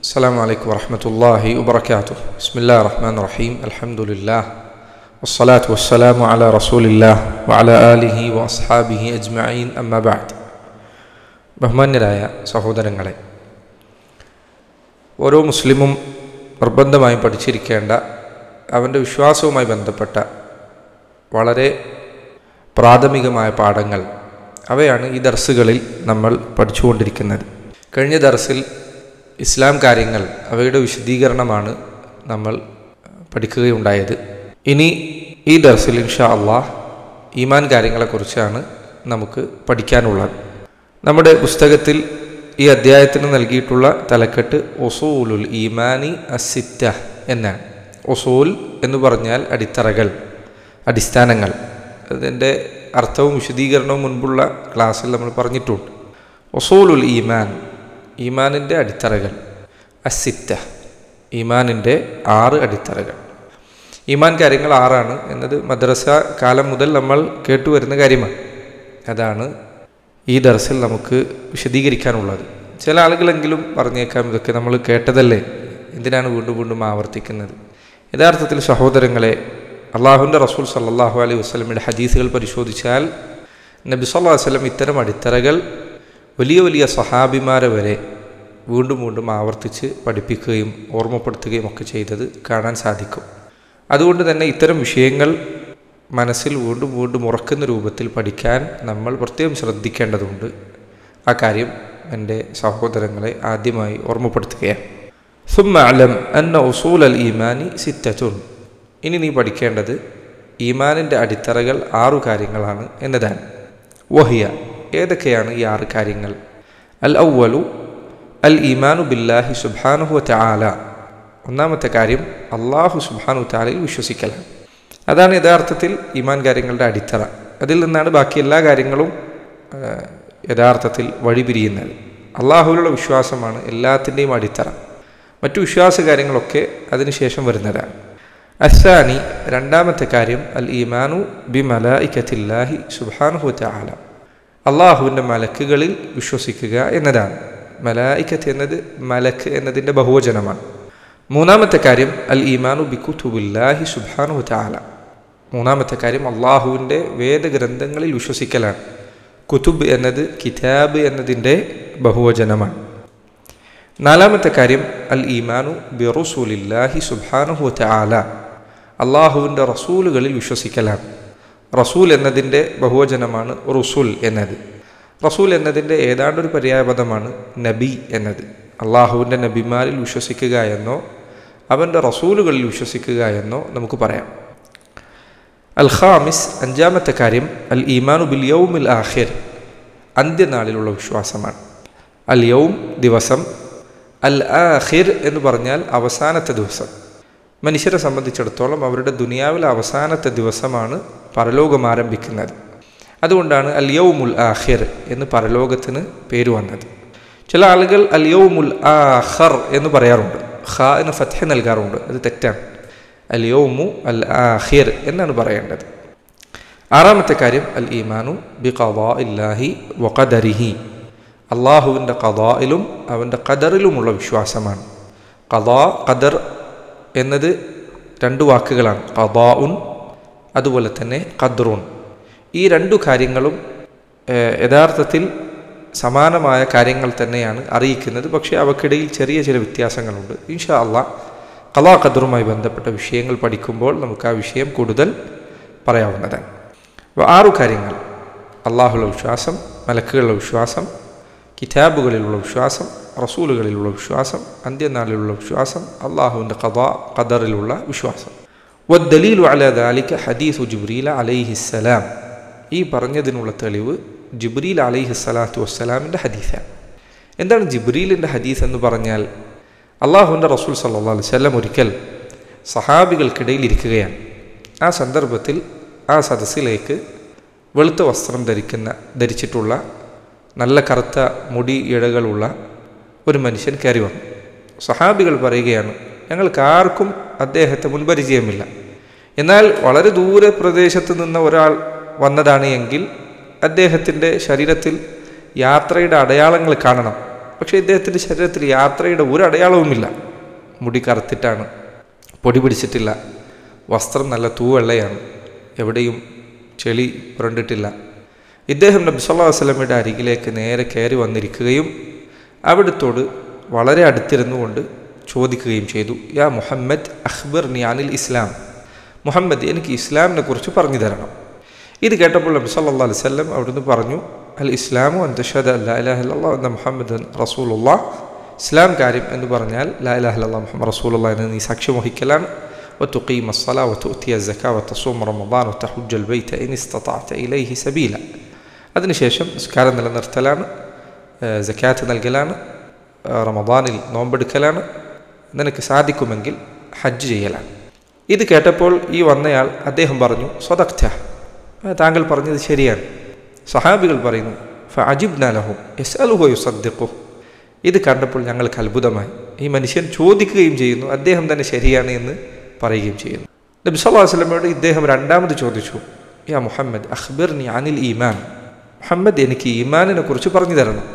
السلام عليكم ورحمة الله وبركاته. بسم الله الرحمن الرحيم. الحمد لله والصلاة والسلام على رسول الله وعلى آله وأصحابه أجمعين أما بعد. ബഹുമാന്യരായ സഹോദരങ്ങളെ, ഓരോ മുസ്ലിമും നിർബന്ധമായും പഠിച്ചിരിക്കേണ്ട അവൻ്റെ വിശ്വാസവുമായി ബന്ധപ്പെട്ട വളരെ പ്രാഥമികമായ പാഠങ്ങൾ അവയാണ് ഈ ദർസുകളിൽ നമ്മൾ പഠിച്ചുകൊണ്ടിരിക്കുന്നത്. കഴിഞ്ഞ ദർസിൽ ഇസ്ലാം കാര്യങ്ങൾ അവയുടെ വിശദീകരണമാണ് നമ്മൾ പഠിക്കുകയുണ്ടായത്. ഇനി ഈ ദർസിൽ ഇൻഷാ അല്ലാഹ് ഈമാൻ കാര്യങ്ങളെക്കുറിച്ചാണ് നമുക്ക് പഠിക്കാനുള്ളത്. നമ്മുടെ പുസ്തകത്തിൽ ഈ അധ്യായത്തിന് നൽകിയിട്ടുള്ള തലക്കെട്ട് ഉസൂലുൽ ഈമാനി അസ്സിത്ത എന്നാണ്. ഉസൂൽ എന്ന് പറഞ്ഞാൽ അടിത്തറകൾ, അടിസ്ഥാനങ്ങൾ. അതിൻ്റെ അർത്ഥവും വിശദീകരണവും മുൻപുള്ള ക്ലാസ്സിൽ നമ്മൾ പറഞ്ഞിട്ടുണ്ട്. ഉസൂലുൽ ഈമാൻ, ഈമാനിൻ്റെ അടിത്തറകൾ. അസ്സിത്ത, ഈമാനിൻ്റെ 6 അടിത്തറകൾ. ഈമാൻ കാര്യങ്ങൾ 6 എന്നത് മദ്രസ കാലം മുതൽ നമ്മൾ കേട്ടുവരുന്ന കാര്യമാണ്. അതാണ് ഈ ദർസിൽ നമുക്ക് വിശദീകരിക്കാനുള്ളത്. ചില ആളുകളെങ്കിലും പറഞ്ഞേക്കാം, ഇതൊക്കെ നമ്മൾ കേട്ടതല്ലേ, എന്തിനാണ് വീണ്ടും വീണ്ടും ആവർത്തിക്കുന്നത്? യഥാർത്ഥത്തിൽ സഹോദരങ്ങളെ, അള്ളാഹുവിൻ്റെ റസൂൽ സല്ലല്ലാഹു അലൈഹി വസല്ലമയുടെ ഹദീസുകൾ പരിശോധിച്ചാൽ നബി സല്ലല്ലാഹു അലൈഹി വസല്ലം ഇത്തരം അടിത്തറകൾ വലിയ വലിയ സഹാബിമാരെ വരെ വീണ്ടും വീണ്ടും ആവർത്തിച്ച് പഠിപ്പിക്കുകയും ഓർമ്മപ്പെടുത്തുകയും ഒക്കെ ചെയ്തത് കാണാൻ സാധിക്കും. അതുകൊണ്ട് തന്നെ ഇത്തരം വിഷയങ്ങൾ മനസ്സിൽ വീണ്ടും വീണ്ടും ഉറക്കുന്ന രൂപത്തിൽ പഠിക്കാൻ നമ്മൾ പ്രത്യേകം ശ്രദ്ധിക്കേണ്ടതുണ്ട്. ആ കാര്യം എൻ്റെ സഹോദരങ്ങളെ ആദ്യമായി ഓർമ്മപ്പെടുത്തുകയാണ്. സുമ്മ അലം അന്ന ഉസൂൽ അൽ ഈമാനി സിത്തത്തുൻ. ഇനി നീ പഠിക്കേണ്ടത് ഈമാനിൻ്റെ അടിത്തറകൾ 6 കാര്യങ്ങളാണ് എന്നതാണ്. വഹിയ, ഏതൊക്കെയാണ് ഈ 6 കാര്യങ്ങൾ? അൽ അവ്വലു അൽ ഈമാനു ബില്ലാഹി സുബ്ഹാനഹു വതആല. ഒന്നാമത്തെ കാര്യം അല്ലാഹു സുബ്ഹാനഹു വതആലയിൽ വിശ്വസിക്കലാണ്. അതാണ് യഥാർത്ഥത്തിൽ ഈമാൻ കാര്യങ്ങളുടെ അടിത്തറ. അതിൽ നിന്നാണ് ബാക്കി എല്ലാ കാര്യങ്ങളും യഥാർത്ഥത്തിൽ വഴിപിരിയുന്നത്. അള്ളാഹുവിലുള്ള വിശ്വാസമാണ് എല്ലാത്തിൻ്റെയും അടിത്തറ. മറ്റു വിശ്വാസ കാര്യങ്ങളൊക്കെ അതിനുശേഷം വരുന്നതാണ്. അസ്സാനി, രണ്ടാമത്തെ കാര്യം അൽ ഈമാനു ബി മലായികത്തില്ലാഹി സുബ്ഹാനഹു വതആല. അള്ളാഹുവിൻ്റെ മലക്കുകളിൽ വിശ്വസിക്കുക എന്നതാണ്. മലായികത്ത് എന്നത് മലക്ക് എന്നതിൻ്റെ ബഹുവചനമാണ്. മൂന്നാമത്തെ കാര്യം അൽ ഈമാനു ബി കുതുബില്ലാഹി സുബ്ഹാനഹു വതആല. മൂന്നാമത്തെ കാര്യം അള്ളാഹുവിൻ്റെ വേദഗ്രന്ഥങ്ങളിൽ വിശ്വസിക്കലാണ്. കുതുബ് എന്നത് കിതാബ് എന്നതിൻ്റെ ബഹുവചനമാണ്. നാലാമത്തെ കാര്യം അൽ ഈമാനു ബി റസൂലില്ലാഹി സുബ്ഹാനഹു വതആല. അള്ളാഹുവിൻ്റെ റസൂലുകളിൽ വിശ്വസിക്കലാണ്. റസൂൽ എന്നതിൻ്റെ ബഹുവചനമാണ് റുസുൽ എന്നത്. റസൂൽ എന്നതിൻ്റെ ഏതാണ്ടൊരു പര്യായപദമാണ് നബി എന്നത്. അള്ളാഹുവിൻ്റെ നബിമാരിൽ വിശ്വസിക്കുക എന്നോ അവൻ്റെ റസൂലുകളിൽ വിശ്വസിക്കുക എന്നോ നമുക്ക് പറയാം. അൽ ഖാമിസ്, അഞ്ചാമത്തെ കാര്യം അൽ ഈമാനു ബിൽ യൗമിൽ ആഖിർ. അന്ത്യനാളിലുള്ള വിശ്വാസമാണ്. അൽ യൗം, ദിവസം. അൽ ആഖിർ എന്ന് പറഞ്ഞാൽ അവസാനത്തെ ദിവസം. മനുഷ്യരെ സംബന്ധിച്ചിടത്തോളം അവരുടെ ദുനിയാവിലെ അവസാനത്തെ ദിവസമാണ് പരലോകം ആരംഭിക്കുന്നത്. അതുകൊണ്ടാണ് അൽ യൗമുൽ ആഖിർ എന്ന് പരലോകത്തിന് പേര് വന്നത്. ചില ആളുകൾ അൽ യൗമുൽ ആഖർ എന്ന് പറയാറുണ്ട്, ഖ എന്ന് ഫത്ഹ നൽകാറുണ്ട്. അത് തെറ്റാണ്. അൽ യൗമു അൽ ആഖിർ എന്നാണ് പറയേണ്ടത്. ആറാമത്തെ കാര്യം അൽ ഈമാനു ബി ഖദാഇല്ലാഹി വ ഖദരിഹി. അള്ളാഹുവിൻ്റെ ഖദായിലും അവൻ്റെ ഖദറിലുമുള്ള വിശ്വാസമാണ്. ഖദാ, ഖദർ എന്നത് 2 വാക്കുകളാണ്. ഖദാഉൻ, അതുപോലെ തന്നെ ഖദ്റുൻ. ഈ 2 കാര്യങ്ങളും യഥാർത്ഥത്തിൽ സമാനമായ കാര്യങ്ങൾ തന്നെയാണ് അറിയിക്കുന്നത്. പക്ഷേ അവക്കിടയിൽ ചെറിയ ചില വ്യത്യാസങ്ങളുണ്ട്. ഇൻഷാ അല്ലാഹ് ഖദാ ഖദറുമായി ബന്ധപ്പെട്ട വിഷയങ്ങൾ പഠിക്കുമ്പോൾ നമുക്ക് ആ വിഷയം കൂടുതൽ പറയാവുന്നതാണ്. 6 കാര്യങ്ങൾ: അള്ളാഹുള്ള വിശ്വാസം, മലക്കുകളുടെ വിശ്വാസം, കിതാബുകളിലുള്ള വിശ്വാസം, റസൂലുകളിലുള്ള വിശ്വാസം, അന്ത്യനാളിലുള്ള വിശ്വാസം, അള്ളാഹുവിൻ്റെ ഖദാ ഖദറിലുള്ള വിശ്വാസം. വദ്ദലീലു അലാ ദാലിക ഹദീസു ജിബ്രീൽ അലൈഹിസ്സലാം. ഈ പറഞ്ഞതിനുള്ള തെളിവ് ജിബ്രീൽ അലൈഹിസ്സലാത്തു വസ്സലാമിൻ്റെ ഹദീസാണ്. എന്താണ് ജിബ്രീലിൻ്റെ ഹദീസ് എന്ന് പറഞ്ഞാൽ? അള്ളാഹുവിൻ്റെ റസൂൽ സല്ലല്ലാഹു അലൈഹി വസല്ലം ഒരിക്കൽ സഹാബികൾക്കിടയിൽ ഇരിക്കുകയാണ്. ആ സന്ദർഭത്തിൽ ആ സദസ്സിലേക്ക് വെളുത്ത വസ്ത്രം ധരിച്ചിട്ടുള്ള നല്ല കറുത്ത മുടി ഇഴകളുള്ള ഒരു മനുഷ്യൻ കയറി വന്നു. സഹാബികൾ പറയുകയാണ്, ഞങ്ങൾക്ക് ആർക്കും അദ്ദേഹത്തെ മുൻപരിചയമില്ല. എന്നാൽ വളരെ ദൂരെ പ്രദേശത്ത് നിന്ന് ഒരാൾ വന്നതാണ് എങ്കിൽ അദ്ദേഹത്തിൻ്റെ ശരീരത്തിൽ യാത്രയുടെ അടയാളങ്ങൾ കാണണം. പക്ഷേ ഇദ്ദേഹത്തിൻ്റെ ശരീരത്തിൽ യാത്രയുടെ ഒരു അടയാളവുമില്ല. മുടി കറുത്തിട്ടാണ്, പൊടി പിടിച്ചിട്ടില്ല, വസ്ത്രം നല്ല തൂവെള്ളയാണ്, എവിടെയും ചെളി പുരണ്ടിട്ടില്ല. ഇദ്ദേഹം നബി സല്ലല്ലാഹു അലൈഹി വസല്ലമയുടെ അരികിലേക്ക് നേരെ കയറി വന്നിരിക്കുകയും അവിടുത്തോട് വളരെ അടുത്തിരുന്നുകൊണ്ട് ചോദിക്കുകയും ചെയ്തു, യാ മുഹമ്മദ് അഖ്ബിർനി അനിൽ ഇസ്ലാം, മുഹമ്മദ് എനിക്ക് ഇസ്ലാമിനെ കുറിച്ച് പറഞ്ഞു തരണം. ഇത് കേട്ടപ്പോൾ നബി സല്ലല്ലാഹു അലൈഹി വസല്ലം അവിടുന്ന് പറഞ്ഞു, അൽ ഇസ്ലാമു അൻ തശ്ഹദ അല്ലാ ഇലാഹ ഇല്ലല്ലാഹ് വഅന്ന മുഹമ്മദൻ റസൂലുള്ളാഹ്, ഇസ്ലാം കാര്യം എന്ന് പറഞ്ഞാൽ ലാ ഇലാഹ ഇല്ലല്ലാഹ് മുഹമ്മദ് റസൂലുള്ളാഹ് എന്ന് നീ സാക്ഷ്യം വഹിക്കലാണ്. വതുഖീമ الصلاة وتؤتي الزكاة وتصوم رمضان وتحج البيت إن استطعت إليه سبيلا. അതിനുശേഷം നിസ്കാരം നിലനിർത്തലാണ്, സക്കാത്ത് നൽകലാണ്, റമദാനിൽ നോമ്പെടുക്കലാണ്, നിനക്ക് സാധിക്കുമെങ്കിൽ ഹജ്ജ് ചെയ്യലാണ്. ഇത് കേട്ടപ്പോൾ ഈ വന്നയാൾ അദ്ദേഹം പറഞ്ഞു, സ്വദഖ്ത, താങ്കൾ പറഞ്ഞത് ശരിയാണ്. സഹാബികൾ പറയുന്നു, ഫഅജിബ്നാ ലഹു യസ്അലുഹു വയുസദ്ദിഖു. ഇത് കണ്ടപ്പോൾ ഞങ്ങൾക്ക് അത്ഭുതമായി. ഈ മനുഷ്യൻ ചോദിക്കുകയും ചെയ്യുന്നു, അദ്ദേഹം തന്നെ ശരിയാണ് എന്ന് പറയുകയും ചെയ്യുന്നു. നബി സല്ലല്ലാഹു അലൈഹി വസല്ലമയോട് ഇദ്ദേഹം രണ്ടാമത് ചോദിച്ചു, യാ മുഹമ്മദ് അഖ്ബിർനി അനിൽ ഈമാൻ, മുഹമ്മദ് എനിക്ക് ഈമാനിനെ കുറിച്ച് പറഞ്ഞു തരണം.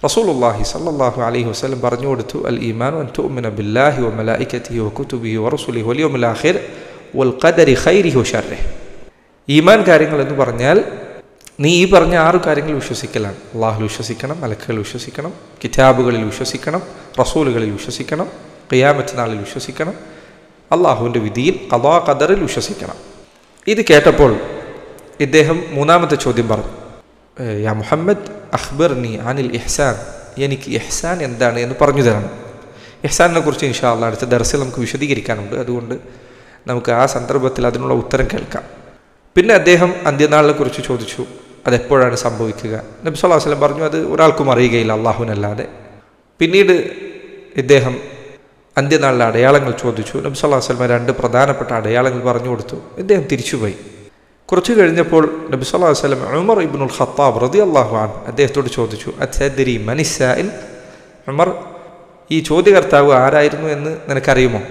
റസൂലുള്ളാഹി സ്വല്ലല്ലാഹു അലൈഹി വസല്ലം പറഞ്ഞു കൊടുത്തു, അൽ ഈമാനു അൻ തുഅ്മിന ബില്ലാഹി വ മലായികതിഹി വ കുതുബിഹി വ റസുലിഹി വൽ യൗമിൽ ആഖിർ വൽ ഖദരി ഖൈരിഹി വ ശർരിഹി. ഈമാൻ കാര്യങ്ങൾ എന്ന് പറഞ്ഞാൽ നീ ഈ പറഞ്ഞ 6 കാര്യങ്ങൾ വിശ്വസിക്കലാണ്. അള്ളാഹുൽ വിശ്വസിക്കണം, മലക്കുകൾ വിശ്വസിക്കണം, കിതാബുകളിൽ വിശ്വസിക്കണം, റസൂലുകളിൽ വിശ്വസിക്കണം, ഖിയാമത്ത് നാളിൽ വിശ്വസിക്കണം, അള്ളാഹുവിൻ്റെ വിധിയിൽ ഖദാ ഖദറിൽ വിശ്വസിക്കണം. ഇത് കേട്ടപ്പോൾ ഇദ്ദേഹം മൂന്നാമത്തെ ചോദ്യം പറഞ്ഞു, യാ മുഹമ്മദ് അഖ്ബിർനി അനിൽ ഇഹ്സാൻ, എനിക്ക് ഇഹ്സാൻ എന്താണ് എന്ന് പറഞ്ഞു തരണം. ഇഹ്സാനിനെ കുറിച്ച് ഇൻഷാ അല്ലാഹ് അടുത്ത ദർസിൽ നമുക്ക് വിശദീകരിക്കാനുണ്ട്. അതുകൊണ്ട് നമുക്ക് ആ സന്ദർഭത്തിൽ അതിനുള്ള ഉത്തരം കേൾക്കാം. പിന്നെ അദ്ദേഹം അന്ത്യനാളിനെ കുറിച്ച് ചോദിച്ചു, അതെപ്പോഴാണ് സംഭവിക്കുക? നബി സല്ലല്ലാഹു അലൈഹി വസല്ലം പറഞ്ഞു, അത് ഒരാൾക്കും അറിയുകയില്ല അള്ളാഹുവിനല്ലാതെ. പിന്നീട് ഇദ്ദേഹം അന്ത്യനാളിലെ അടയാളങ്ങൾ ചോദിച്ചു. നബി സല്ലല്ലാഹു അലൈഹി വസല്ലം 2 പ്രധാനപ്പെട്ട അടയാളങ്ങൾ പറഞ്ഞു കൊടുത്തു. ഇദ്ദേഹം തിരിച്ചുപോയി. കുറച്ച് കഴിഞ്ഞപ്പോൾ നബി സല്ലല്ലാഹു അലൈഹി വസല്ലം ഉമർ ഇബ്നുൽ ഖത്താബ് റളിയല്ലാഹു അൻഹു അദ്ദേഹത്തോട് ചോദിച്ചു, അത്തദ്രി മനിസ്സാഇൽ, ഉമർ, ഈ ചോദ്യകർത്താവ് ആരായിരുന്നു എന്ന് നിനക്കറിയുമോ?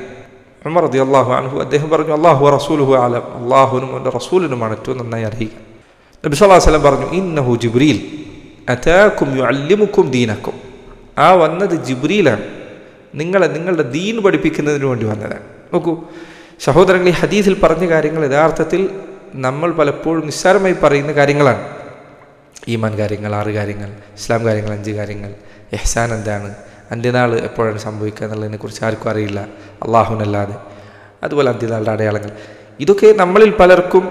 ഉമർ റളിയല്ലാഹു അൻഹു അദ്ദേഹം പറഞ്ഞു, അല്ലാഹു റസൂലുഹു അലം, അല്ലാഹുവിനും അവൻ്റെ റസൂലിനുമാണ് ഏറ്റവും നന്നായി അറിയുക. നബി സല്ലല്ലാഹു അലൈഹി വസല്ലം പറഞ്ഞു, ഇന്നഹു ജിബ്രീൽ അതാകും യുഅല്ലിമുക്കും ദീനക്കും, ആ വന്നത് ജിബ്രീലാണ്, നിങ്ങളുടെ ദീൻ പഠിപ്പിക്കുന്നതിന് വേണ്ടി വന്നതാണ്. നോക്കൂ സഹോദരങ്ങൾ, ഈ ഹദീസിൽ പറഞ്ഞ കാര്യങ്ങൾ യഥാർത്ഥത്തിൽ നമ്മൾ പലപ്പോഴും നിസ്സാരമായി പറയുന്ന കാര്യങ്ങളാണ്. ഈമാൻ കാര്യങ്ങൾ 6 കാര്യങ്ങൾ, ഇസ്ലാം കാര്യങ്ങൾ 5 കാര്യങ്ങൾ, ഇഹ്സാൻ എന്താണ്, അന്ത്യനാൾ എപ്പോഴാണ് സംഭവിക്കുക എന്നുള്ളതിനെക്കുറിച്ച് ആർക്കും അറിയില്ല അള്ളാഹുവിനല്ലാതെ. അതുപോലെ അന്ത്യനാളുടെ അടയാളങ്ങൾ, ഇതൊക്കെ നമ്മളിൽ പലർക്കും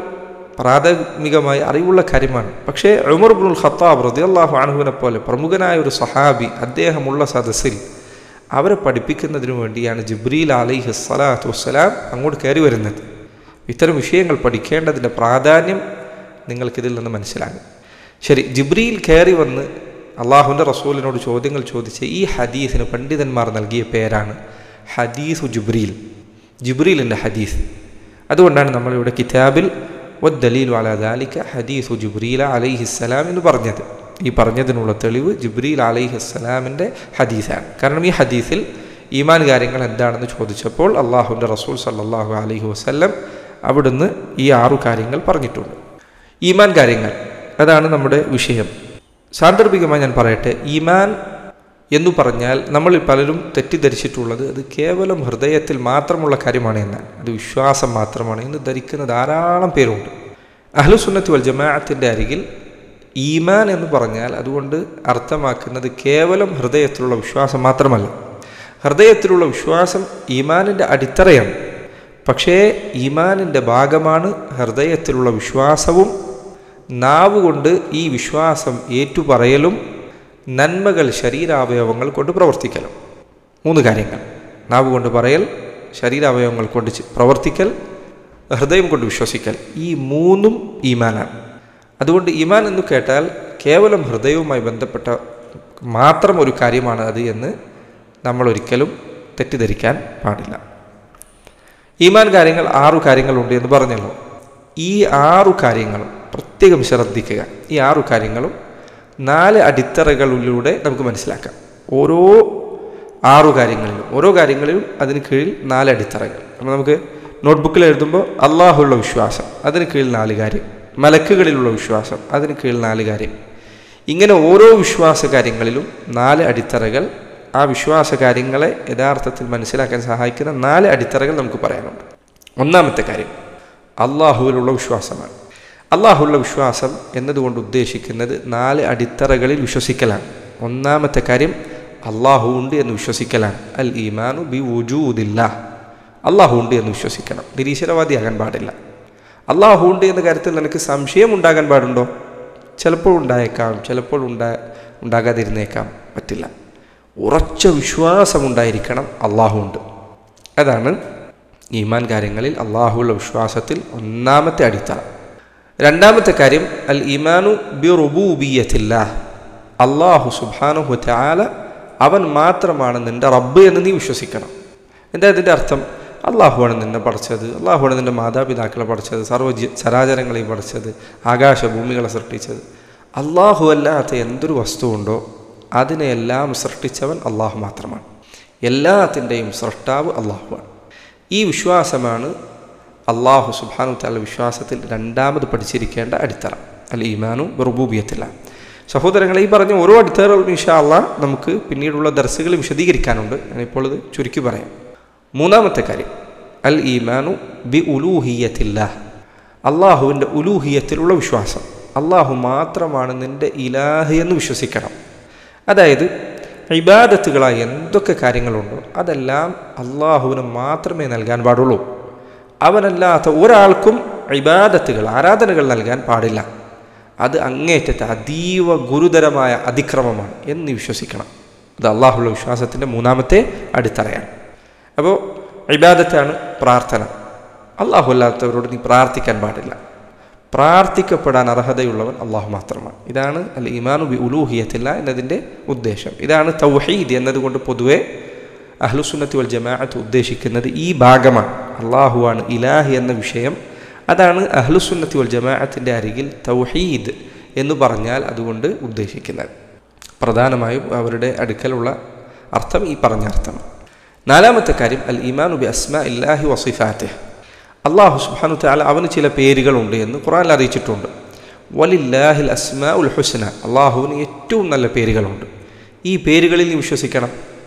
പ്രാഥമികമായി അറിവുള്ള കാര്യമാണ്. പക്ഷേ ഉമർ ഇബ്നുൽ ഖത്താബ് റളിയല്ലാഹു അൻഹുവിനെ പോലെ പ്രമുഖനായ ഒരു സഹാബി, അദ്ദേഹമുള്ള സദസ്സിൽ അവരെ പഠിപ്പിക്കുന്നതിനു വേണ്ടിയാണ് ജിബ്രീൽ അലൈഹി സ്വലാത്തു വസ്സലാം അങ്ങോട്ട് കയറി വരുന്നത്. ഇത്തരം വിഷയങ്ങൾ പഠിക്കേണ്ടതിൻ്റെ പ്രാധാന്യം നിങ്ങൾക്കിതിൽ നിന്ന് മനസ്സിലാകും. ശരി, ജിബ്രീൽ കയറി വന്ന് അള്ളാഹുവിൻ്റെ റസൂലിനോട് ചോദ്യങ്ങൾ ചോദിച്ച ഈ ഹദീസിന് പണ്ഡിതന്മാർ നൽകിയ പേരാണ് ഹദീസു ജിബ്രീൽ, ജിബ്രീലിൻ്റെ ഹദീസ്. അതുകൊണ്ടാണ് നമ്മളിവിടെ കിതാബിൽ വദ്ദലീലു അലാ ദാലിക ഹദീസു ജിബ്രീൽ അലൈഹിസ്സലാം എന്ന് പറഞ്ഞത്. ഈ പറഞ്ഞതിനുള്ള തെളിവ് ജിബ്രീൽ അലൈഹിസ്സലാമിൻ്റെ ഹദീസാണ്. കാരണം ഈ ഹദീസിൽ ഈമാൻ കാര്യങ്ങൾ എന്താണെന്ന് ചോദിച്ചപ്പോൾ അള്ളാഹുവിൻ്റെ റസൂൽ സല്ലല്ലാഹു അലൈഹി വസല്ലം അവിടുന്ന് ഈ 6 കാര്യങ്ങൾ പറഞ്ഞിട്ടുണ്ട്. ഈമാൻ കാര്യങ്ങൾ, അതാണ് നമ്മുടെ വിഷയം. സാന്ദർഭികമായി ഞാൻ പറയട്ടെ, ഈമാൻ എന്നു പറഞ്ഞാൽ നമ്മളിൽ പലരും തെറ്റിദ്ധരിച്ചിട്ടുള്ളത് അത് കേവലം ഹൃദയത്തിൽ മാത്രമുള്ള കാര്യമാണ് എന്നാണ്, അത് വിശ്വാസം മാത്രമാണ് എന്ന് ധരിക്കുന്ന ധാരാളം പേരുണ്ട്. അഹ്ലുസുന്നത്തി വൽ ജമാഅത്തിൻ്റെ അരികിൽ ഈമാൻ എന്ന് പറഞ്ഞാൽ അതുകൊണ്ട് അർത്ഥമാക്കുന്നത് കേവലം ഹൃദയത്തിലുള്ള വിശ്വാസം മാത്രമല്ല. ഹൃദയത്തിലുള്ള വിശ്വാസം ഈമാനിൻ്റെ അടിത്തറയാണ്. പക്ഷേ ഈമാനിൻ്റെ ഭാഗമാണ് ഹൃദയത്തിലുള്ള വിശ്വാസവും നാവുകൊണ്ട് ഈ വിശ്വാസം ഏറ്റുപറയലും നന്മകൾ ശരീരാവയവങ്ങൾ കൊണ്ട് പ്രവർത്തിക്കലും. 3 കാര്യങ്ങൾ: നാവ് കൊണ്ട് പറയൽ, ശരീരാവയവങ്ങൾ കൊണ്ട് പ്രവർത്തിക്കൽ, ഹൃദയം കൊണ്ട് വിശ്വസിക്കൽ. ഈ 3ഉം ഈമാനാണ്. അതുകൊണ്ട് ഈമാൻ എന്ന് കേട്ടാൽ കേവലം ഹൃദയവുമായി ബന്ധപ്പെട്ട മാത്രം ഒരു കാര്യമാണ് അത് എന്ന് നമ്മൾ ഒരിക്കലും തെറ്റിദ്ധരിക്കാൻ പാടില്ല. ഈമാൻ കാര്യങ്ങൾ 6 കാര്യങ്ങളുണ്ട് എന്ന് പറഞ്ഞല്ലോ. ഈ 6 കാര്യങ്ങളും പ്രത്യേകം ശ്രദ്ധിക്കുക. ഈ 6 കാര്യങ്ങളും 4 അടിത്തറകളിലൂടെ നമുക്ക് മനസ്സിലാക്കാം. ഓരോ 6 കാര്യങ്ങളിലും ഓരോ കാര്യങ്ങളിലും അതിന് കീഴിൽ 4 അടിത്തറകൾ. അപ്പോൾ നമുക്ക് നോട്ട്ബുക്കിൽ എഴുതുമ്പോൾ അള്ളാഹുള്ള വിശ്വാസം, അതിന് കീഴിൽ 4 കാര്യം. മലക്കുകളിലുള്ള വിശ്വാസം, അതിന് കീഴിൽ 4 കാര്യം. ഇങ്ങനെ ഓരോ വിശ്വാസ കാര്യങ്ങളിലും 4 അടിത്തറകൾ, ആ വിശ്വാസ കാര്യങ്ങളെ യഥാർത്ഥത്തിൽ മനസ്സിലാക്കാൻ സഹായിക്കുന്ന 4 അടിത്തറകൾ നമുക്ക് പറയാനുണ്ട്. ഒന്നാമത്തെ കാര്യം അള്ളാഹുവിലുള്ള വിശ്വാസമാണ്. അള്ളാഹുവിലുള്ള വിശ്വാസം എന്നതുകൊണ്ട് ഉദ്ദേശിക്കുന്നത് 4 അടിത്തറകളിൽ വിശ്വസിക്കലാണ്. ഒന്നാമത്തെ കാര്യം അള്ളാഹു ഉണ്ട് എന്ന് വിശ്വസിക്കലാണ്. അൽ ഈമാനു ബി വുജൂദില്ലാഹ്, അള്ളാഹു ഉണ്ട് എന്ന് വിശ്വസിക്കണം. നിരീശ്വരവാദിയാകാൻ പാടില്ല. അള്ളാഹു ഉണ്ട് എന്ന കാര്യത്തിൽ നിനക്ക് സംശയം ഉണ്ടാകാൻ പാടുണ്ടോ? ചിലപ്പോൾ ഉണ്ടായേക്കാം, ചിലപ്പോൾ ഉണ്ടാകാതിരുന്നേക്കാം, പറ്റില്ല. ഉറച്ച വിശ്വാസമുണ്ടായിരിക്കണം അള്ളാഹു ഉണ്ട്. അതാണ് ഈമാൻ കാര്യങ്ങളിൽ അള്ളാഹുള്ള വിശ്വാസത്തിൽ ഒന്നാമത്തെ അടിത്തറ. രണ്ടാമത്തെ കാര്യം അൽ ഈമാനു ബി റുബൂബിയ്യത്തില്ലാഹ്, അള്ളാഹു സുബ്ഹാനഹു വ തആല അവൻ മാത്രമാണ് നിൻ്റെ റബ്ബ് എന്ന് നീ വിശ്വസിക്കണം. എന്താ ഇതിൻ്റെ അർത്ഥം? അള്ളാഹുവാണ് നിന്നെ പഠിച്ചത്, അള്ളാഹുവാണ് നിൻ്റെ മാതാപിതാക്കളെ പഠിച്ചത്, ചരാചരങ്ങളെയും പഠിച്ചത്, ആകാശഭൂമികളെ സൃഷ്ടിച്ചത്. അള്ളാഹു അല്ലാത്ത എന്തൊരു വസ്തുവുണ്ടോ അതിനെയെല്ലാം സൃഷ്ടിച്ചവൻ അള്ളാഹു മാത്രമാണ്. എല്ലാത്തിൻ്റെയും സൃഷ്ടാവ് അള്ളാഹുവാണ്. ഈ വിശ്വാസമാണ് അള്ളാഹു സുബ്ഹാനഹു വ തആല വിശ്വാസത്തിൽ രണ്ടാമത് പഠിച്ചിരിക്കേണ്ട അടിത്തറ, അൽ ഈമാനു ബി റുബൂബിയ്യത്തില്ലാഹ്. സഹോദരങ്ങളെ, ഈ പറഞ്ഞ ഓരോ അടിത്തറകളും ഇൻഷാ അല്ലാഹ് നമുക്ക് പിന്നീടുള്ള ദർസുകൾ വിശദീകരിക്കാനുണ്ട്. ഞാനിപ്പോൾ ഇത് ചുരുക്കി പറയാം. മൂന്നാമത്തെ കാര്യം അൽ ഈമാനു ബി ഉലൂഹിയ്യത്തില്ലാഹ്, അള്ളാഹുവിൻ്റെ ഉലൂഹിയത്തിലുള്ള വിശ്വാസം. അള്ളാഹു മാത്രമാണ് നിൻ്റെ ഇലാഹ് എന്ന് വിശ്വസിക്കണം. അതായത് ഇബാദത്തുകളായ എന്തൊക്കെ കാര്യങ്ങളുണ്ടോ അതെല്ലാം അള്ളാഹുവിന് മാത്രമേ നൽകാൻ പാടുള്ളൂ. അവനല്ലാത്ത ഒരാൾക്കും ഇബാദത്തുകൾ, ആരാധനകൾ നൽകാൻ പാടില്ല. അത് അങ്ങേറ്റത്തെ അതീവ ഗുരുതരമായ അതിക്രമമാണ് എന്ന് വിശ്വസിക്കണം. അത് അള്ളാഹുള്ള വിശ്വാസത്തിൻ്റെ മൂന്നാമത്തെ അടിത്തറയാണ്. അപ്പോൾ ഇബാദത്താണ് പ്രാർത്ഥന. അള്ളാഹു അല്ലാത്തവരോട് നീ പ്രാർത്ഥിക്കാൻ പാടില്ല. പ്രാർത്ഥിക്കപ്പെടാൻ അർഹതയുള്ളവൻ അള്ളാഹു മാത്രമാണ്. ഇതാണ് അൽ ഈമാനു ബി ഉലൂഹിയ്യത്തില്ലാഹ് എന്നതിൻ്റെ ഉദ്ദേശം. ഇതാണ് തൗഹീദ് എന്നതുകൊണ്ട് പൊതുവെ അഹ്ലുസുന്നത്തി വൽ ജമാഅത്ത് ഉദ്ദേശിക്കുന്നത് ഈ ഭാഗമാണ്. അള്ളാഹുവാണ് ഇലാഹ് എന്ന വിഷയം. അതാണ് അഹ്ലുസുന്നത്തി വൽ ജമാഅത്തിൻ്റെ അരികിൽ തൗഹീദ് എന്ന് പറഞ്ഞാൽ അതുകൊണ്ട് ഉദ്ദേശിക്കുന്നത്. പ്രധാനമായും അവരുടെ അടുക്കലുള്ള അർത്ഥം ഈ പറഞ്ഞ അർത്ഥമാണ്. നാലാമത്തെ കാര്യം അൽ ഈമാനു ബി അസ്മാഇല്ലാഹി വസിഫാത്തിഹി, അള്ളാഹു സുബ്ഹാനഹു വ തആല അവന് ചില പേരുകളുണ്ട് എന്ന് ഖുർആനിൽ അറിയിച്ചിട്ടുണ്ട്. വലില്ലാഹിൽ അസ്മാഉൽ ഹുസ്ന, അള്ളാഹുവിന് ഏറ്റവും നല്ല പേരുകളുണ്ട്. ഈ പേരുകളിൽ നീ വിശ്വസിക്കണം.